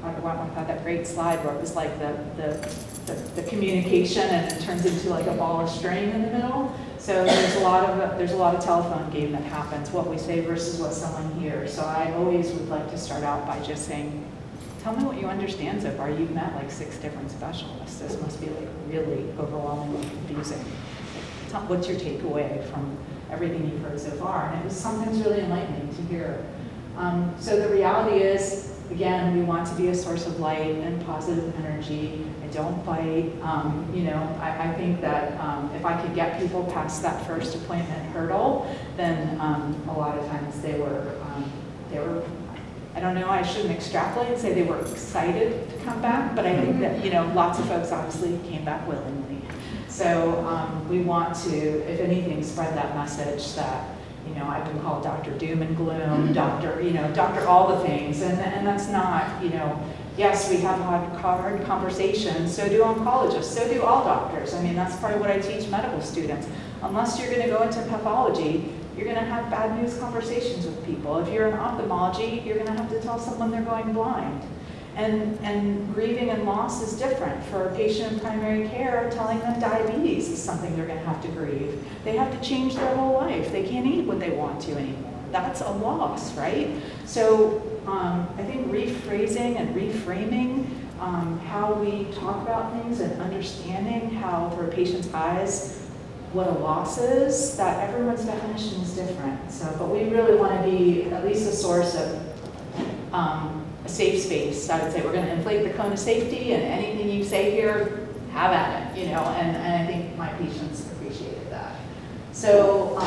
Dr. Wentworth had that great slide where it was like the communication, and it turns into like a ball of string in the middle. So there's a lot of telephone game that happens, what we say versus what someone hears. So I always would like to start out by just saying, tell me what you understand so far. You've met like 6 different specialists. This must be like really overwhelmingly confusing. What's your takeaway from everything you've heard so far? And it was sometimes really enlightening to hear. So the reality is, again, we want to be a source of light and positive energy. I don't bite. You know, I think that if I could get people past that first appointment hurdle, then a lot of times they were, I don't know, I shouldn't extrapolate and say they were excited to come back, but I think that, you know, lots of folks obviously came back willingly. So we want to, if anything, spread that message that, you know, I've been called Dr. Doom and Gloom, Dr. all the things, and that's not, you know, yes, we have hard conversations, so do oncologists, so do all doctors. I mean, that's part of what I teach medical students. Unless you're gonna go into pathology, you're gonna have bad news conversations with people. If you're in ophthalmology, you're gonna have to tell someone they're going blind. And grieving and loss is different. For a patient in primary care, telling them diabetes is something they're going to have to grieve. They have to change their whole life. They can't eat what they want to anymore. That's a loss, right? So I think rephrasing and reframing how we talk about things and understanding how, through a patient's eyes, what a loss is, that everyone's definition is different. So, but we really want to be at least a source of a safe space. I would say we're going to inflate the cone of safety, and anything you say here, have at it, you know, and I think my patients appreciated that. So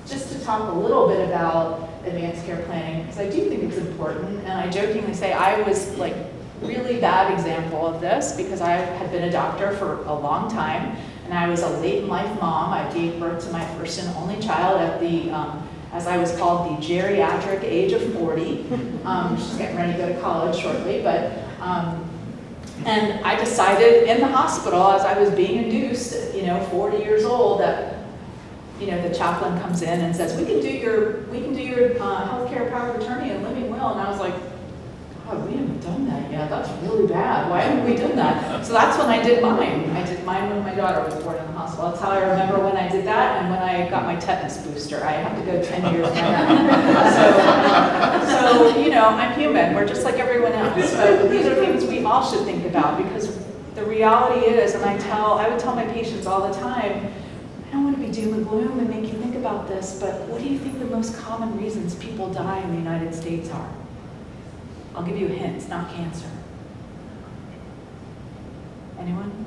just to talk a little bit about advanced care planning, because I do think it's important, and I jokingly say I was like really bad example of this because I had been a doctor for a long time, and I was a late in life mom. I gave birth to my first and only child at the as I was called, the geriatric age of 40. She's getting ready to go to college shortly, but, and I decided in the hospital as I was being induced, you know, 40 years old, that, you know, the chaplain comes in and says, we can do your healthcare power of attorney and living will, and I was like, God, we haven't done that yet. That's really bad. Why haven't we done that? So that's when I did mine. I did mine when my daughter was born in the hospital. That's how I remember when I did that, and when I got my tetanus booster. I have to go 10 years now. So, you know, I'm human. We're just like everyone else. But these are things we all should think about, because the reality is, and I would tell my patients all the time, doom and gloom and make you think about this, but what do you think the most common reasons people die in the United States are? I'll give you a hint, it's not cancer. Anyone?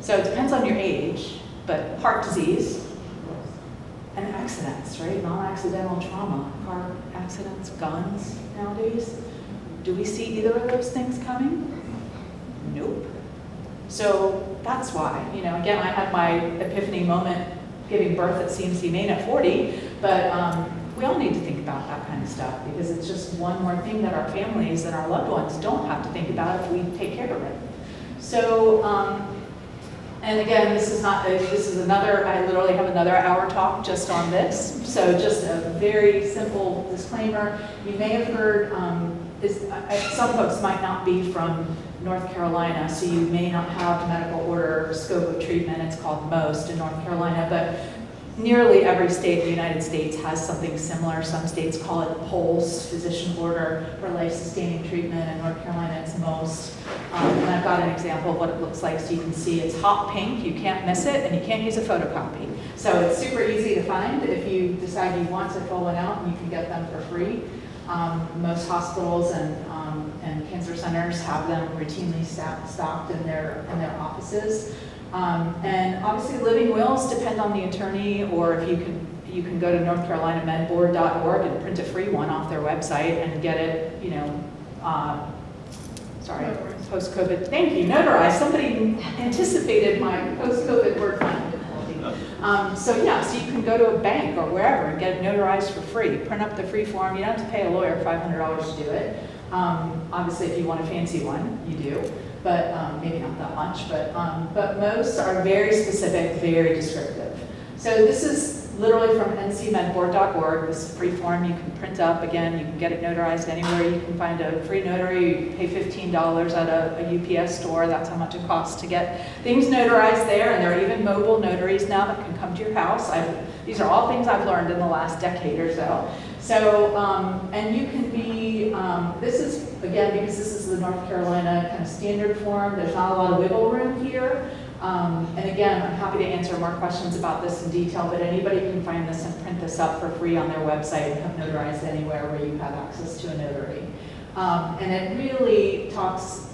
So it depends on your age, but heart disease and accidents, right? Non-accidental trauma, car accidents, guns nowadays. Do we see either of those things coming? Nope. So that's why, again, I had my epiphany moment giving birth at CMC Maine at 40, but we all need to think about that kind of stuff because it's just one more thing that our families and our loved ones don't have to think about if we take care of it. So, and again, this is another, I literally have another hour talk just on this. So just a very simple disclaimer. You may have heard, some folks might not be from North Carolina, so you may not have medical order scope of treatment. It's called MOST in North Carolina, but nearly every state in the United States has something similar. Some states call it POLST, physician order for life-sustaining treatment. In North Carolina, it's MOST. And I've got an example of what it looks like so you can see. It's hot pink, you can't miss it, and you can't use a photocopy. So it's super easy to find if you decide you want to fill one out, and you can get them for free. Most hospitals and cancer centers have them routinely stocked in their offices. And obviously living wills depend on the attorney, or if you can go to northcarolinamedboard.org and print a free one off their website and get it, post-COVID, thank you, notarized. Somebody anticipated my post-COVID word finding difficulty. So you can go to a bank or wherever and get it notarized for free. Print up the free form. You don't have to pay a lawyer $500 to do it. Obviously, if you want a fancy one, you do. But maybe not that much, but most are very specific, very descriptive. So this is literally from ncmedboard.org. This free form you can print up. Again, you can get it notarized anywhere. You can find a free notary. You pay $15 at a UPS store. That's how much it costs to get things notarized there. And there are even mobile notaries now that can come to your house. These are all things I've learned in the last decade or so. So, and you can be, this is, again, because this is the North Carolina kind of standard form, there's not a lot of wiggle room here. And again, I'm happy to answer more questions about this in detail, but anybody can find this and print this up for free on their website and have notarized anywhere where you have access to a notary. And it really talks,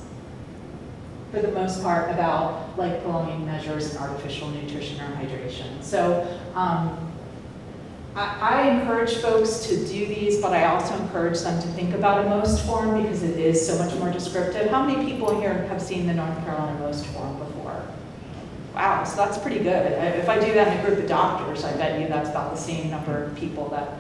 for the most part, about life prolonging measures and artificial nutrition or hydration. So, I encourage folks to do these, but I also encourage them to think about a MOST form because it is so much more descriptive. How many people here have seen the North Carolina MOST form before? Wow, so that's pretty good. If I do that in a group of doctors, I bet you that's about the same number of people that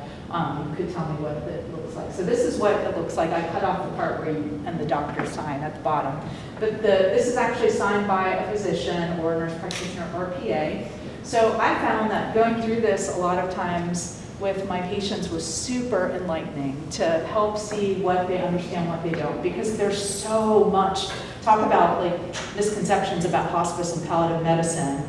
could tell me what it looks like. So this is what it looks like. I cut off the part where and the doctor sign at the bottom. But this is actually signed by a physician or a nurse practitioner or a PA. So I found that going through this a lot of times with my patients was super enlightening to help see what they understand, what they don't, because there's so much, talk about like misconceptions about hospice and palliative medicine.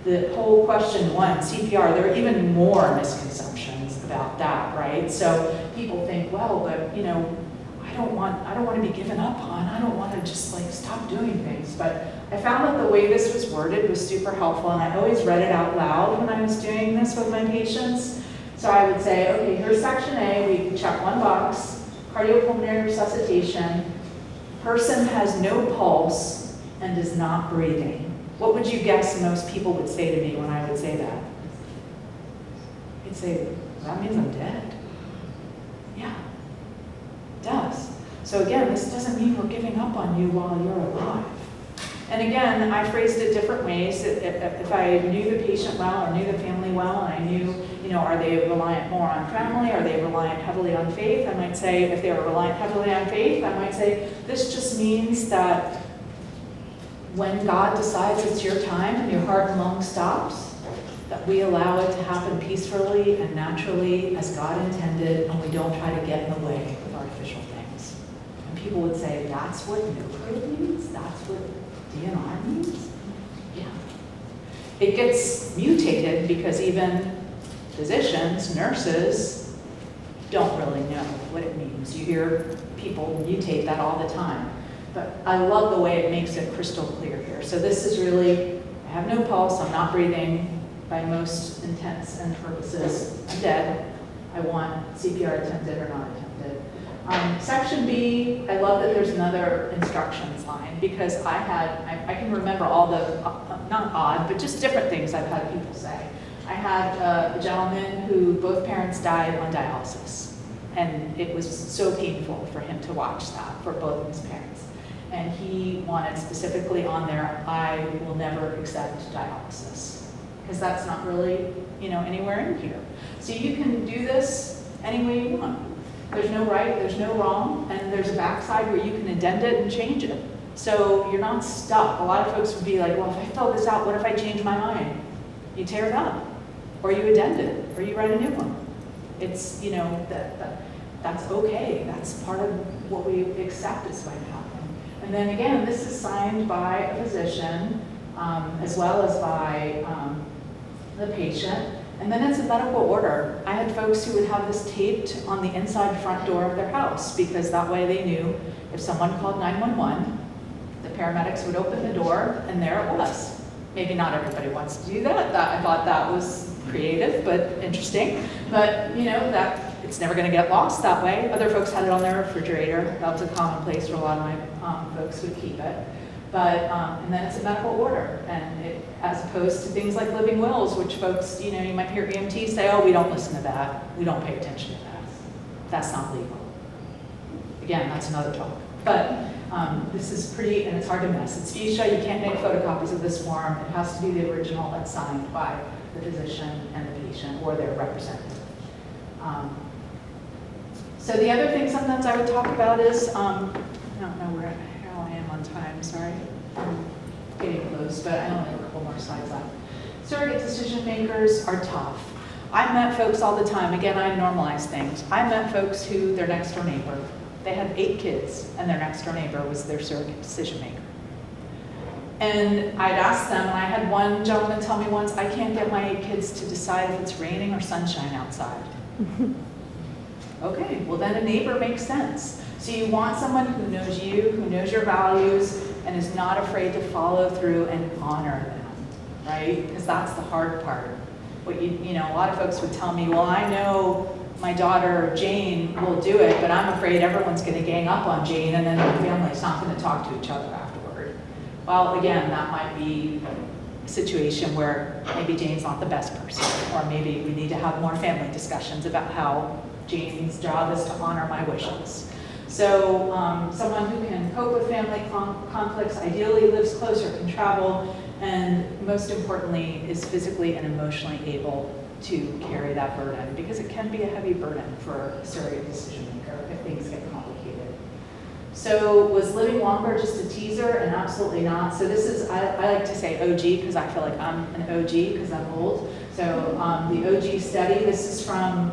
The whole question one, CPR, there are even more misconceptions about that, right? So people think, well, but I don't want to be given up on. I don't want to just like stop doing things. But I found that the way this was worded was super helpful, and I always read it out loud when I was doing this with my patients. So I would say, okay, here's section A. We can check one box, cardiopulmonary resuscitation. Person has no pulse and is not breathing. What would you guess most people would say to me when I would say that? They'd say, that means I'm dead. Yeah. Does. So again, this doesn't mean we're giving up on you while you're alive. And again, I phrased it different ways. If I knew the patient well or knew the family well, and I knew, are they reliant more on family? Are they reliant heavily on faith? I might say, if they are reliant heavily on faith, I might say, this just means that when God decides it's your time and your heart and lungs stops, that we allow it to happen peacefully and naturally as God intended, and we don't try to get in the way with artificial things. And people would say, that's what no-code means? That's what DNR means? Yeah. It gets mutated because even physicians, nurses, don't really know what it means. You hear people mutate that all the time. But I love the way it makes it crystal clear here. So this is really have no pulse, I'm not breathing by most intents and purposes, I'm dead. I want CPR attempted or not attempted. Section B, I love that there's another instructions line because I can remember all the, not odd, but just different things I've had people say. I had a gentleman who both parents died on dialysis, and it was so painful for him to watch that for both of his parents. And he wanted specifically on there, I will never accept dialysis, because that's not really, anywhere in here. So you can do this any way you want. There's no right, there's no wrong, and there's a backside where you can indent it and change it. So you're not stuck. A lot of folks would be like, well, if I fill this out, what if I change my mind? You tear it up, or you indent it, or you write a new one. It's, that's okay. That's part of what we accept is going to happen. And then again, this is signed by a physician, as well as by the patient. And then it's a medical order. I had folks who would have this taped on the inside front door of their house because that way they knew if someone called 911, the paramedics would open the door and there it was. Maybe not everybody wants to do that. I thought that was creative but interesting. But that it's never going to get lost that way. Other folks had it on their refrigerator. That was a common place where a lot of my folks would keep it. But, and then it's a medical order, and as opposed to things like living wills, which folks, you might hear EMTs say, oh, we don't listen to that. We don't pay attention to that. That's not legal. Again, that's another talk. But this is pretty, and it's hard to miss. It's FISA, you can't make photocopies of this form. It has to be the original that's signed by the physician and the patient or their representative. So the other thing sometimes I would talk about is, I don't know how I am on time, sorry. I'm getting close, but I only have a couple more slides left. Surrogate decision makers are tough. I've met folks all the time, again, I normalize things. I met folks who, their next door neighbor, they had 8 kids, and their next door neighbor was their surrogate decision maker. And I'd ask them, and I had one gentleman tell me once, I can't get my 8 kids to decide if it's raining or sunshine outside. Okay, well then a neighbor makes sense. So you want someone who knows you, who knows your values, and is not afraid to follow through and honor them, right? Because that's the hard part. What a lot of folks would tell me, well, I know my daughter Jane will do it, but I'm afraid everyone's going to gang up on Jane, and then the family's not going to talk to each other afterward. Well, again, that might be a situation where maybe Jane's not the best person, or maybe we need to have more family discussions about how Jane's job is to honor my wishes. So someone who can cope with family conflicts, ideally lives closer, can travel, and most importantly is physically and emotionally able to carry that burden, because it can be a heavy burden for a surrogate decision maker if things get complicated. So was living longer just a teaser? And absolutely not. So this is, I like to say OG because I feel like I'm an OG because I'm old. So the OG study, this is from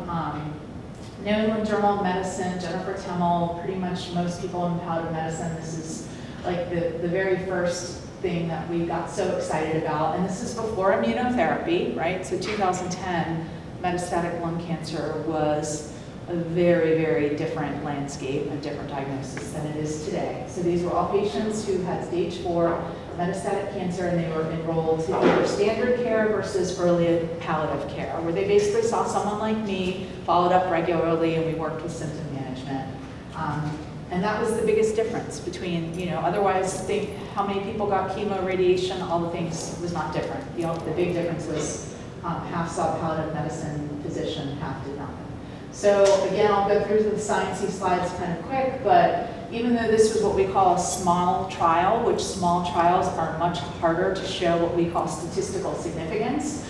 New England Journal of Medicine, Jennifer Temmel, pretty much most people in palliative medicine. This is like the very first thing that we got so excited about. And this is before immunotherapy, right? So 2010, metastatic lung cancer was a very, very different landscape and different diagnosis than it is today. So these were all patients who had stage 4 metastatic cancer, and they were enrolled to either standard care versus early palliative care, where they basically saw someone like me, followed up regularly, and we worked with symptom management. And that was the biggest difference between, otherwise think how many people got chemo, radiation, all the things was not different. The big difference was half saw palliative medicine physician, half did not. So again, I'll go through the sciencey slides kind of quick, but even though this was what we call a small trial, which small trials are much harder to show what we call statistical significance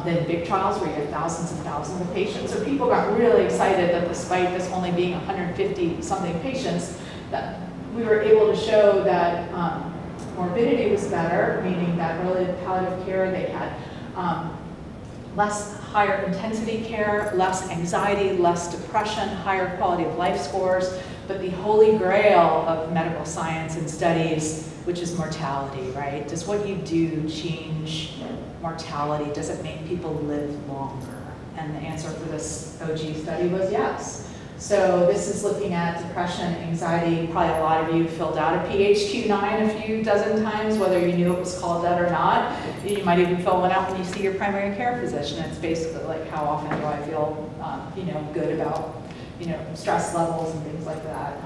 than big trials where you have thousands and thousands of patients. So people got really excited that despite this only being 150 something patients, that we were able to show that morbidity was better, meaning that early palliative care, they had less higher intensity care, less anxiety, less depression, higher quality of life scores, but the holy grail of medical science and studies, which is mortality, right? Does what you do change mortality? Does it make people live longer? And the answer for this OG study was yes. So this is looking at depression, anxiety. Probably a lot of you filled out a PHQ-9 a few dozen times, whether you knew it was called that or not. You might even fill one out when you see your primary care physician. It's basically like, how often do I feel, good about, stress levels and things like that,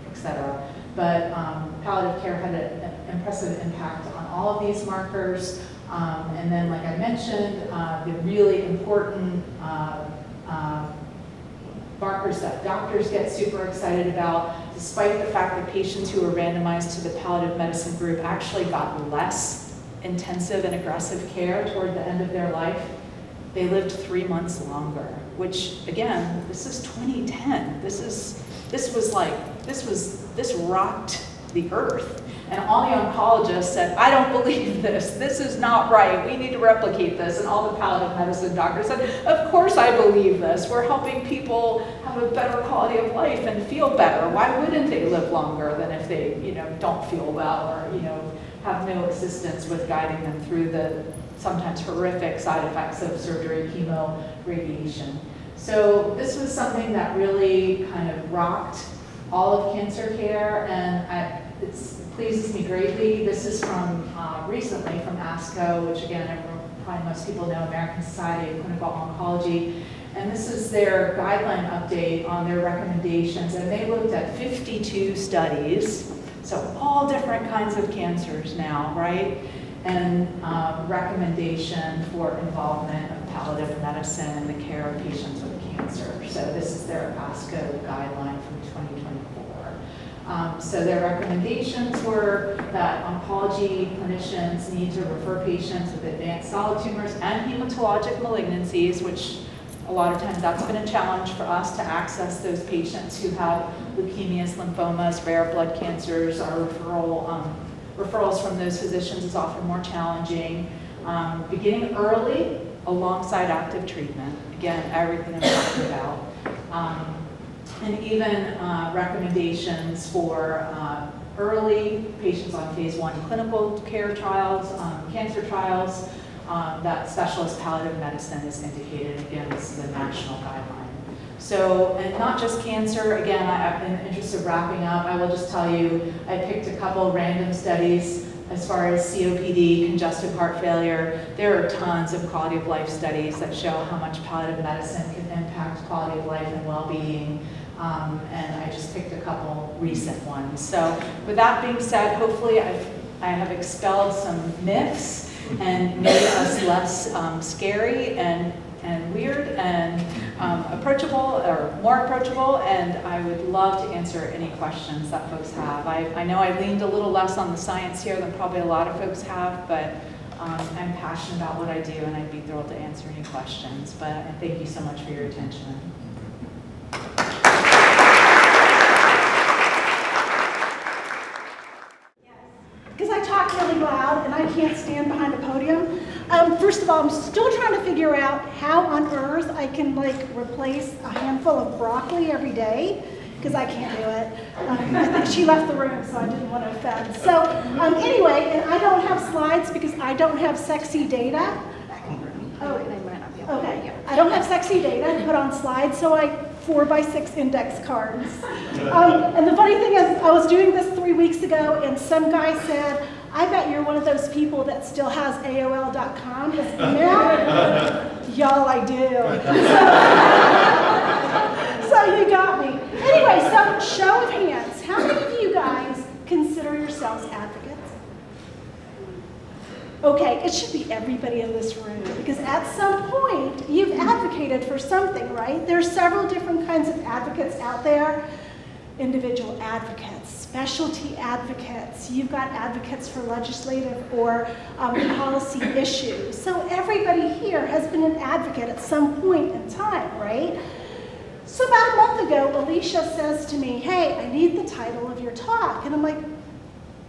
et cetera. But palliative care had an impressive impact on all of these markers. And then, like I mentioned, the really important markers that doctors get super excited about, despite the fact that patients who were randomized to the palliative medicine group actually got less intensive and aggressive care toward the end of their life, they lived 3 months longer, which again, this is 2010. This rocked the earth. And all the oncologists said, I don't believe this. This is not right. We need to replicate this. And all the palliative medicine doctors said, of course I believe this. We're helping people have a better quality of life and feel better. Why wouldn't they live longer than if they, don't feel well or, have no assistance with guiding them through the sometimes horrific side effects of surgery, chemo, radiation. So this was something that really kind of rocked all of cancer care, and it pleases me greatly. This is from recently from ASCO, which again, probably most people know, American Society of Clinical Oncology. And this is their guideline update on their recommendations. And they looked at 52 studies, so all different kinds of cancers now, right? And recommendation for involvement of palliative medicine in the care of patients with cancer. So this is their ASCO guideline from 2024. So their recommendations were that oncology clinicians need to refer patients with advanced solid tumors and hematologic malignancies, which a lot of times that's been a challenge for us to access those patients who have leukemias, lymphomas, rare blood cancers. Our referrals from those physicians is often more challenging. Beginning early alongside active treatment. Again, everything I'm talking about. And even recommendations for early patients on phase 1 clinical care trials, cancer trials, that specialist palliative medicine is indicated. Again, this is a national guideline. So, and not just cancer, again, in the interest of wrapping up, I will just tell you, I picked a couple random studies as far as COPD, congestive heart failure. There are tons of quality of life studies that show how much palliative medicine can impact quality of life and well-being. And I just picked a couple recent ones. So with that being said, hopefully I have expelled some myths and made us less scary and weird and approachable, or more approachable, and I would love to answer any questions that folks have. I know I leaned a little less on the science here than probably a lot of folks have, but I'm passionate about what I do, and I'd be thrilled to answer any questions. But thank you so much for your attention. Because I talk really loud and I can't stand behind a podium. First of all, I'm still trying to figure out how on earth I can replace a handful of broccoli every day, because I can't do it. I think she left the room, so I didn't want to offend. So anyway, and I don't have slides because I don't have sexy data. Oh, okay. I don't have sexy data to put on slides, so I 4x6 index cards. And the funny thing is, I was doing this 3 weeks ago, and some guy said, I bet you're one of those people that still has AOL.com as email. Y'all, I do. So you got me. Anyway, so show of hands. How many of you guys consider yourselves advocates? Okay, it should be everybody in this room, because at some point you've advocated for something, right? There's several different kinds of advocates out there. Individual advocates, specialty advocates, you've got advocates for legislative or policy issues. So everybody here has been an advocate at some point in time, right? So about a month ago, Alicia says to me, hey, I need the title of your talk. And I'm like,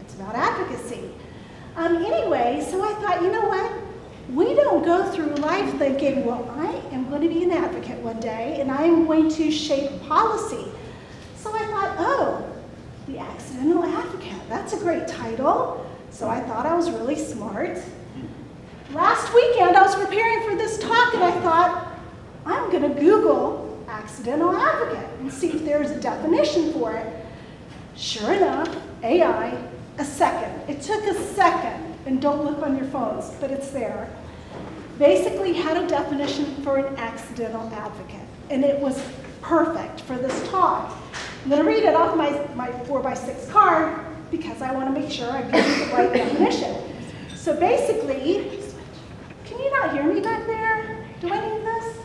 it's about advocacy. Anyway, so I thought, you know what? We don't go through life thinking, well, I am going to be an advocate one day, and I'm going to shape policy. So I thought, oh, the accidental advocate, that's a great title. So I thought I was really smart. Last weekend, I was preparing for this talk, and I thought, I'm going to Google accidental advocate and see if there's a definition for it. Sure enough, AI, a second. It took a second, and don't look on your phones, but it's there. Basically had a definition for an accidental advocate, and it was perfect for this talk. I'm going to read it off my 4x6 card because I want to make sure I give you the right definition. So basically, can you not hear me back there? Do I need this?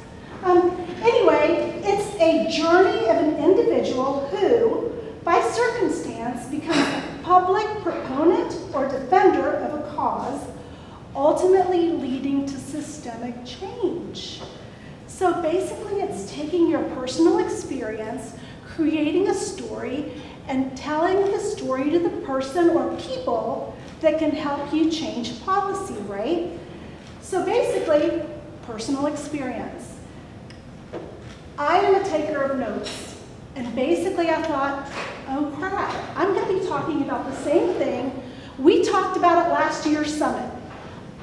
Anyway, it's a journey of an individual who, by circumstance, becomes a public proponent or defender of a cause, ultimately leading to systemic change. So basically, it's taking your personal experience, creating a story, and telling the story to the person or people that can help you change policy, right? So basically, personal experience. I am a taker of notes, and basically I thought, oh crap, I'm going to be talking about the same thing we talked about at last year's summit.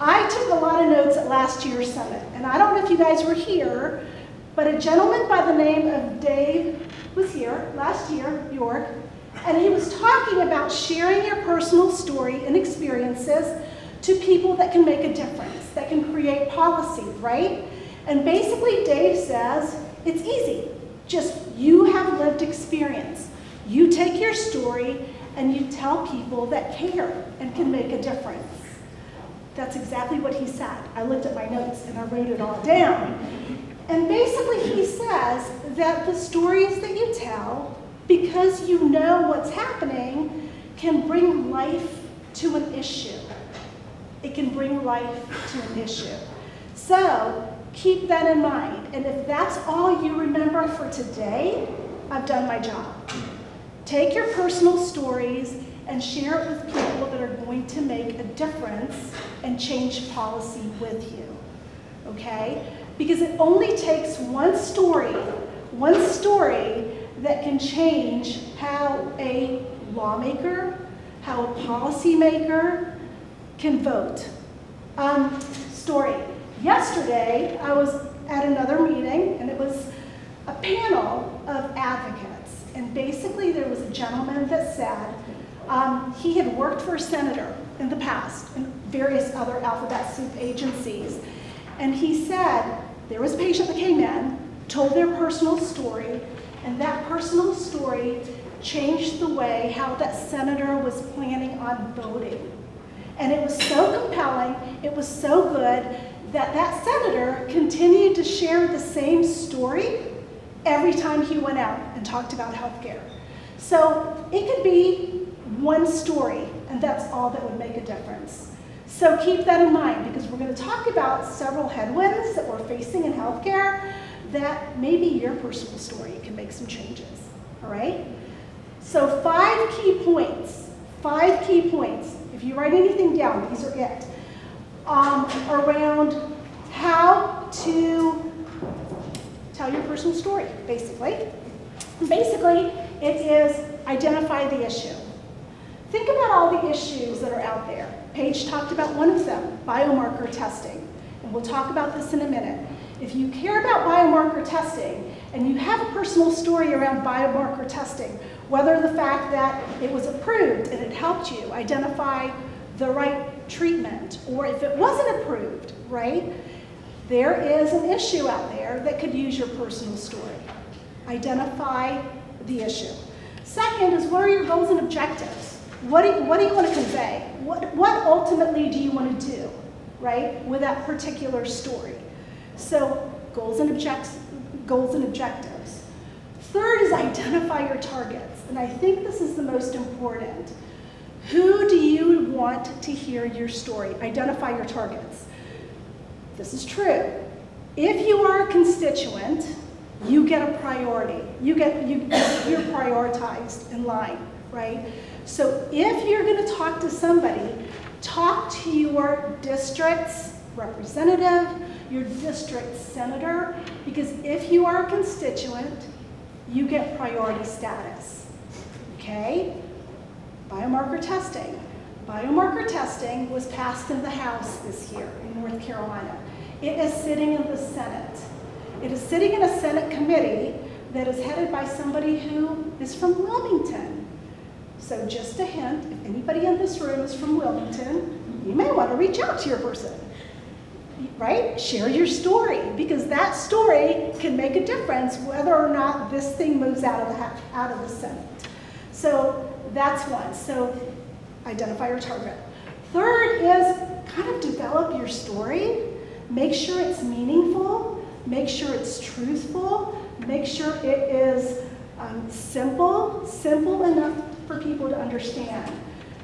I took a lot of notes at last year's summit, and I don't know if you guys were here, but a gentleman by the name of Dave was here last year, York, and he was talking about sharing your personal story and experiences to people that can make a difference, that can create policy, right? And basically Dave says, it's easy. Just you have lived experience. You take your story and you tell people that care and can make a difference. That's exactly what he said. I looked at my notes and I wrote it all down. And basically he says that the stories that you tell, because you know what's happening, can bring life to an issue. It can bring life to an issue. So keep that in mind. And if that's all you remember for today, I've done my job. Take your personal stories and share it with people that are going to make a difference and change policy with you, okay? Because it only takes one story that can change how a lawmaker, how a policymaker can vote. Story. Yesterday, I was at another meeting, and it was a panel of advocates. And basically, there was a gentleman that said he had worked for a senator in the past and various other alphabet soup agencies. And he said there was a patient that came in, told their personal story, and that personal story changed the way how that senator was planning on voting. And it was so compelling, it was so good, that that senator continued to share the same story every time he went out and talked about healthcare. So it could be one story, and that's all that would make a difference. So keep that in mind, because we're going to talk about several headwinds that we're facing in healthcare that maybe your personal story can make some changes, all right? So 5 key points, 5 key points. If you write anything down, these are it. Around how to tell your personal story, basically. Basically, it is identify the issue. Think about all the issues that are out there. Paige talked about one of them, biomarker testing. And we'll talk about this in a minute. If you care about biomarker testing and you have a personal story around biomarker testing, whether the fact that it was approved and it helped you identify the right treatment, or if it wasn't approved, right? There is an issue out there that could use your personal story. Identify the issue. Second is, what are your goals and objectives? What do you want to convey? What ultimately do you want to do, right, with that particular story? So goals and objectives. Third is identify your targets, and I think this is the most important. Who do you want to hear your story? Identify your targets. This is true. If you are a constituent, you get a priority. You're prioritized in line, right? So if you're going to talk to somebody, talk to your district's representative, your district senator, because if you are a constituent, you get priority status, okay? Biomarker testing. Biomarker testing was passed in the House this year in North Carolina. It is sitting in the Senate. It is sitting in a Senate committee that is headed by somebody who is from Wilmington. So just a hint, if anybody in this room is from Wilmington, you may want to reach out to your person, right? Share your story, because that story can make a difference whether or not this thing moves out of the Senate. So that's one. So identify your target. Third is kind of develop your story. Make sure it's meaningful. Make sure it's truthful. Make sure it is simple enough for people to understand.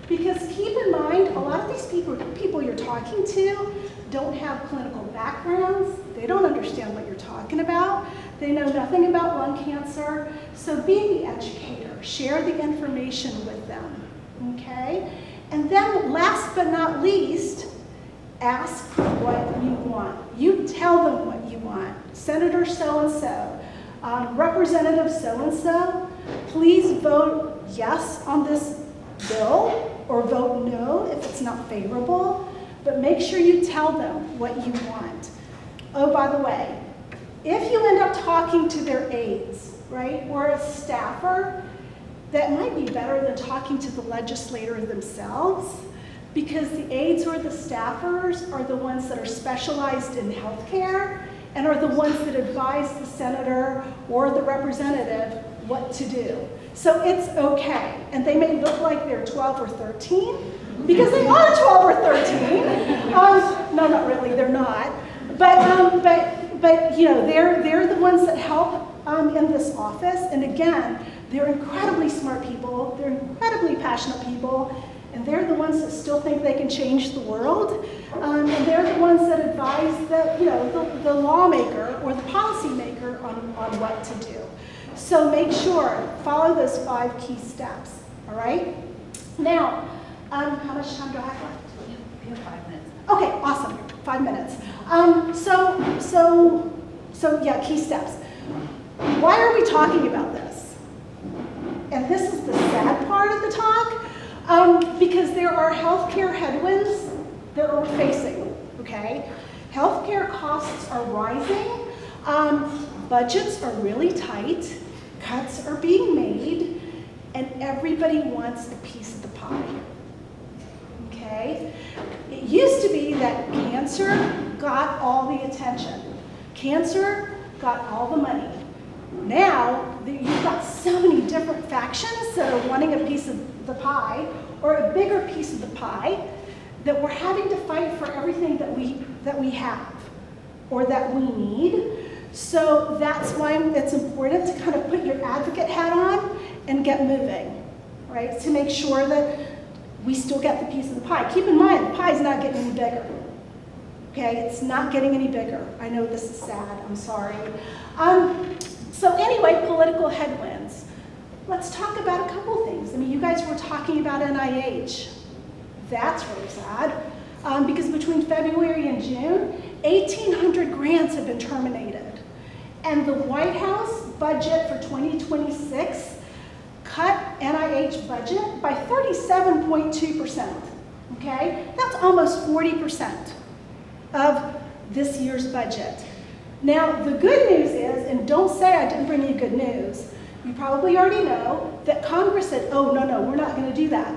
Because keep in mind, a lot of these people you're talking to don't have clinical backgrounds. They don't understand what you're talking about. They know nothing about lung cancer. So be the educator. Share the information with them, okay? And then last but not least, ask for what you want. You tell them what you want. Senator so-and-so, Representative so-and-so, please vote yes on this bill or vote no if it's not favorable, but make sure you tell them what you want. Oh, by the way, if you end up talking to their aides, right, or a staffer, that might be better than talking to the legislator themselves, because the aides or the staffers are the ones that are specialized in healthcare and are the ones that advise the senator or the representative what to do. So it's okay. And they may look like they're 12 or 13, because they are 12 or 13. No, not really, they're not. But you know, they're the ones that help in this office. And again, they're incredibly smart people, they're incredibly passionate people, and they're the ones that still think they can change the world. And they're the ones that advise the lawmaker or the policymaker on what to do. So make sure, follow those 5 key steps, all right? Now, how much time do I have left? You have 5 minutes. Okay, awesome, 5 minutes. So yeah, key steps. Why are we talking about this? And this is the sad part of the talk, because there are healthcare headwinds that we're facing, okay? Healthcare costs are rising, budgets are really tight, cuts are being made, and everybody wants a piece of the pie, okay? It used to be that cancer got all the attention. Cancer got all the money. Now, you've got so many different factions that are wanting a piece of the pie, or a bigger piece of the pie, that we're having to fight for everything that we have, or that we need. So that's why it's important to kind of put your advocate hat on and get moving, right? To make sure that we still get the piece of the pie. Keep in mind, the pie's not getting any bigger. Okay, it's not getting any bigger. I know this is sad, I'm sorry. So anyway, political headwinds. Let's talk about a couple things. I mean, you guys were talking about NIH. That's really sad, because between February and June, 1,800 grants have been terminated. And the White House budget for 2026 cut NIH budget by 37.2%, okay? That's almost 40% of this year's budget. Now, the good news is, and don't say I didn't bring you good news, you probably already know that Congress said, oh, no, we're not gonna do that.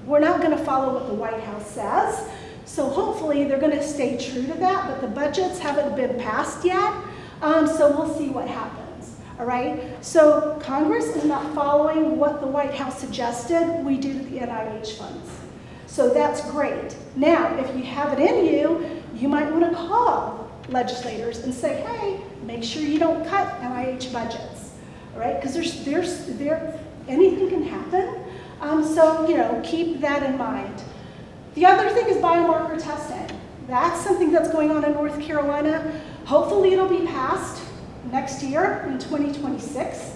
We're not gonna follow what the White House says. So hopefully they're gonna stay true to that, but the budgets haven't been passed yet, so we'll see what happens, all right? So Congress is not following what the White House suggested we do to the NIH funds. So that's great. Now, if you have it in you, you might wanna call legislators and say, hey, make sure you don't cut NIH budgets, all right? Because anything can happen. So, keep that in mind. The other thing is biomarker testing. That's something that's going on in North Carolina. Hopefully it'll be passed next year in 2026.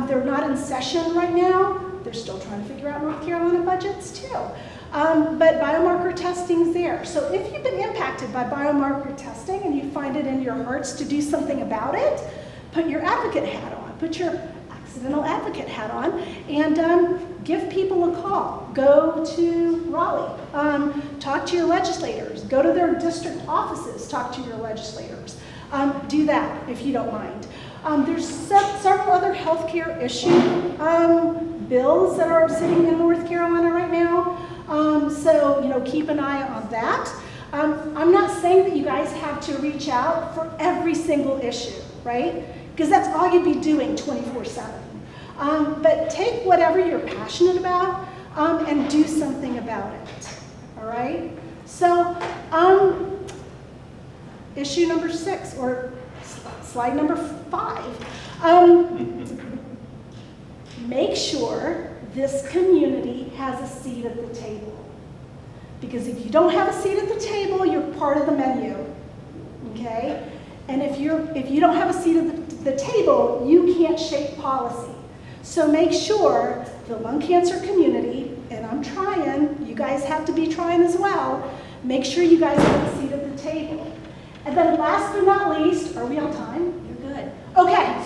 They're not in session right now. They're still trying to figure out North Carolina budgets too. But biomarker testing's there. So if you've been impacted by biomarker testing and you find it in your hearts to do something about it, put your advocate hat on. Put your accidental advocate hat on and give people a call. Go to Raleigh, talk to your legislators. Go to their district offices, talk to your legislators. Do that if you don't mind. There's several other healthcare issue bills that are sitting in North Carolina right now. So, you know, keep an eye on that. I'm not saying that you guys have to reach out for every single issue, right? Because that's all you'd be doing 24/7. But take whatever you're passionate about and do something about it, all right? So, issue number 6, or slide number 5. Make sure this community has a seat at the table. Because if you don't have a seat at the table, you're part of the menu, okay? And if you don't have a seat at the table, you can't shape policy. So make sure the lung cancer community, and I'm trying, you guys have to be trying as well, make sure you guys have a seat at the table. And then last but not least, are we on time? You're good. Okay,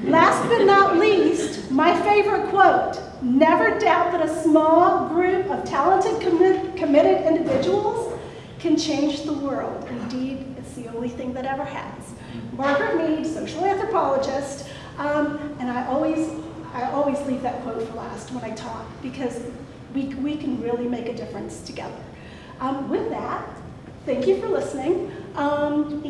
last but not least, my favorite quote, never doubt that a small group of talented, committed individuals can change the world. Indeed, it's the only thing that ever has. Margaret Mead, social anthropologist, and I always leave that quote for last when I talk because we can really make a difference together. With that, thank you for listening, and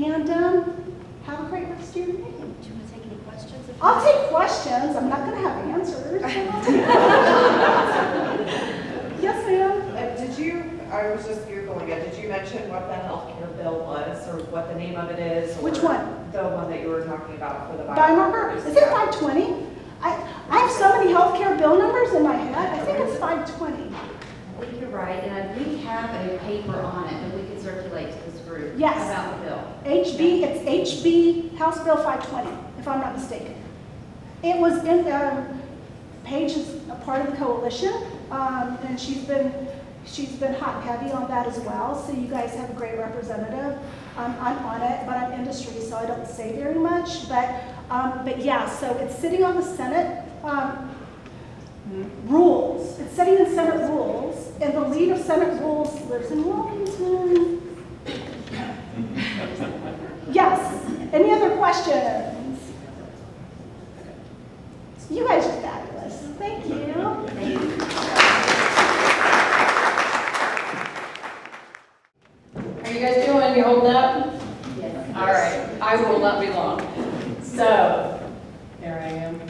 have a great rest of your day. Do you want to take any questions? I'll take questions. I'm not going to have answers. But I'll take questions. Yes, ma'am. I was just Googling it, did you mention what the healthcare bill was, or what the name of it is? Which or one? The one that you were talking about for the Biomarker? Is it 520? I have so many healthcare bill numbers in my head. I think it's 520. I think you're right, and we have a paper on it that we can circulate to this group Yes. about the bill. It's HB House Bill 520, if I'm not mistaken. It was in, Paige is a part of the coalition, and she's been hot and heavy on that as well, so you guys have a great representative. I'm on it, but I'm industry, so I don't say very much, but yeah, so it's sitting on the Senate rules. It's sitting in Senate rules, and the lead of Senate rules lives in Wilmington. Yes, any other questions? You guys are fabulous, thank you. Thank you. Are you guys doing? You holding up? Yes. All right. I will not be long. So, there I am.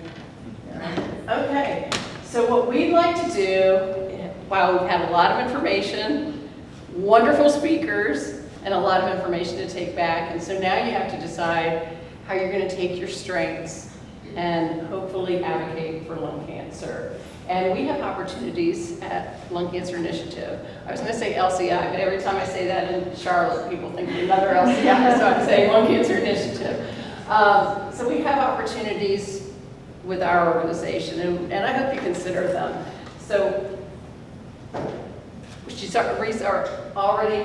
Okay. So what we'd like to do, while we've had a lot of information, wonderful speakers, and a lot of information to take back, and so now you have to decide how you're going to take your strengths and hopefully advocate for lung cancer. And we have opportunities at Lung Cancer Initiative. I was going to say LCI, but every time I say that in Charlotte, people think of another LCI, so I'm saying Lung Cancer Initiative. So we have opportunities with our organization, and I hope you consider them. So, Rizza already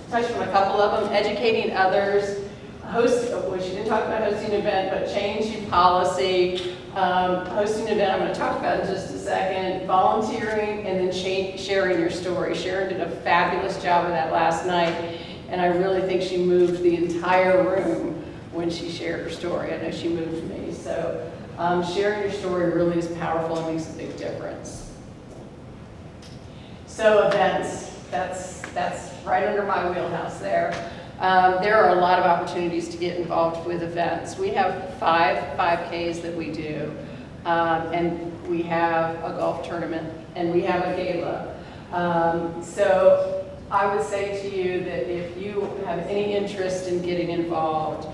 touched on a couple of them, educating others, well, she didn't talk about hosting an event, but changing policy, hosting an event I'm going to talk about in just a second, volunteering, and then sharing your story. Sharon did a fabulous job of that last night, and I really think she moved the entire room when she shared her story. I know she moved me. So sharing your story really is powerful and makes a big difference. So events, that's right under my wheelhouse there. There are a lot of opportunities to get involved with events. We have 5Ks that we do, and we have a golf tournament, and we have a gala. So I would say to you that if you have any interest in getting involved,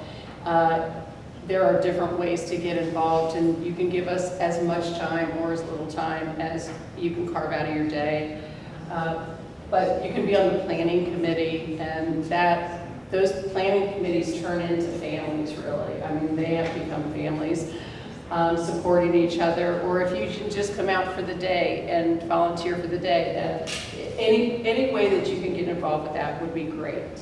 there are different ways to get involved, and you can give us as much time or as little time as you can carve out of your day. But you can be on the planning committee, and those planning committees turn into families, really. I mean, they have become families, supporting each other. Or if you can just come out for the day and volunteer for the day, any way that you can get involved with that would be great.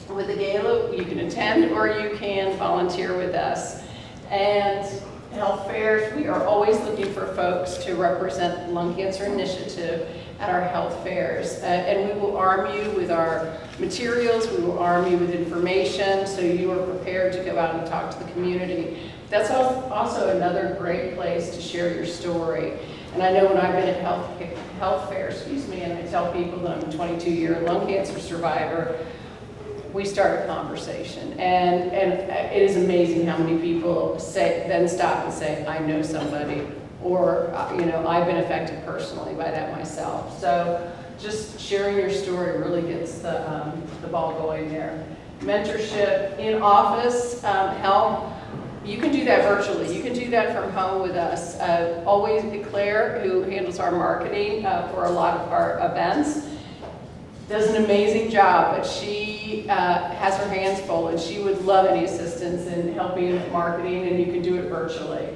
With the gala, you can attend or you can volunteer with us. And health fairs, we are always looking for folks to represent Lung Cancer Initiative at our health fairs. And we will arm you with our materials, we will arm you with information so you are prepared to go out and talk to the community. That's also another great place to share your story. And I know when I've been at health fairs, and I tell people that I'm a 22-year lung cancer survivor, we start a conversation. And it is amazing how many people then stop and say, I know somebody, or I've been affected personally by that myself. So just sharing your story really gets the ball going there. Mentorship, in office help, you can do that virtually. You can do that from home with us. Always Claire, who handles our marketing for a lot of our events, does an amazing job, but she has her hands full and she would love any assistance in helping with marketing, and you can do it virtually.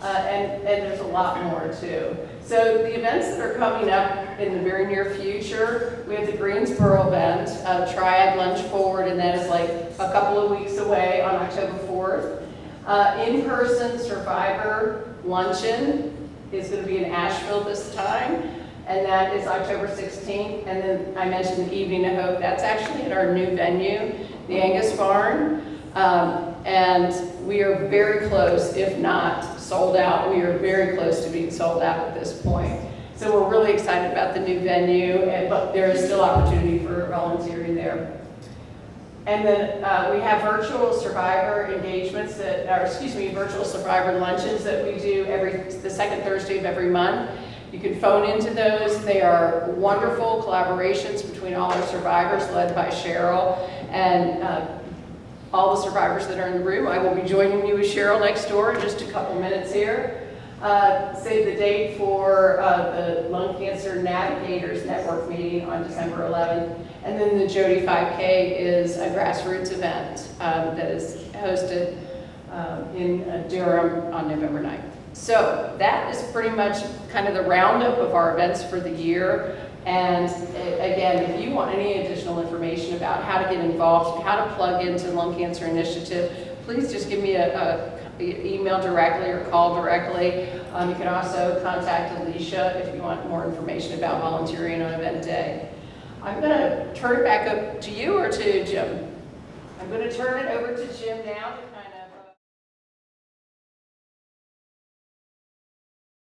And there's a lot more too. So the events that are coming up in the very near future, we have the Greensboro event, Triad Lunch Forward, and that is like a couple of weeks away on October 4th. In-person Survivor Luncheon is going to be in Asheville this time, and that is October 16th. And then I mentioned the Evening of Hope. That's actually at our new venue, the Angus Barn. And we are very close, if not sold out. We are very close to being sold out at this point. So we're really excited about the new venue, but there is still opportunity for volunteering there. And then we have virtual survivor engagements virtual survivor luncheons that we do the second Thursday of every month. You can phone into those. They are wonderful collaborations between all our survivors, led by Cheryl, and all the survivors that are in the room. I will be joining you with Cheryl next door in just a couple minutes here. Save the date for the Lung Cancer Navigators Network meeting on December 11th. And then the Jody 5K is a grassroots event that is hosted in Durham on November 9th. So that is pretty much kind of the roundup of our events for the year. And again, if you want any additional information about how to get involved, how to plug into Lung Cancer Initiative, please just give me an email directly or call directly. You can also contact Alicia if you want more information about volunteering on event day. I'm going to turn it back up to you or to Jim. I'm going to turn it over to Jim now to kind of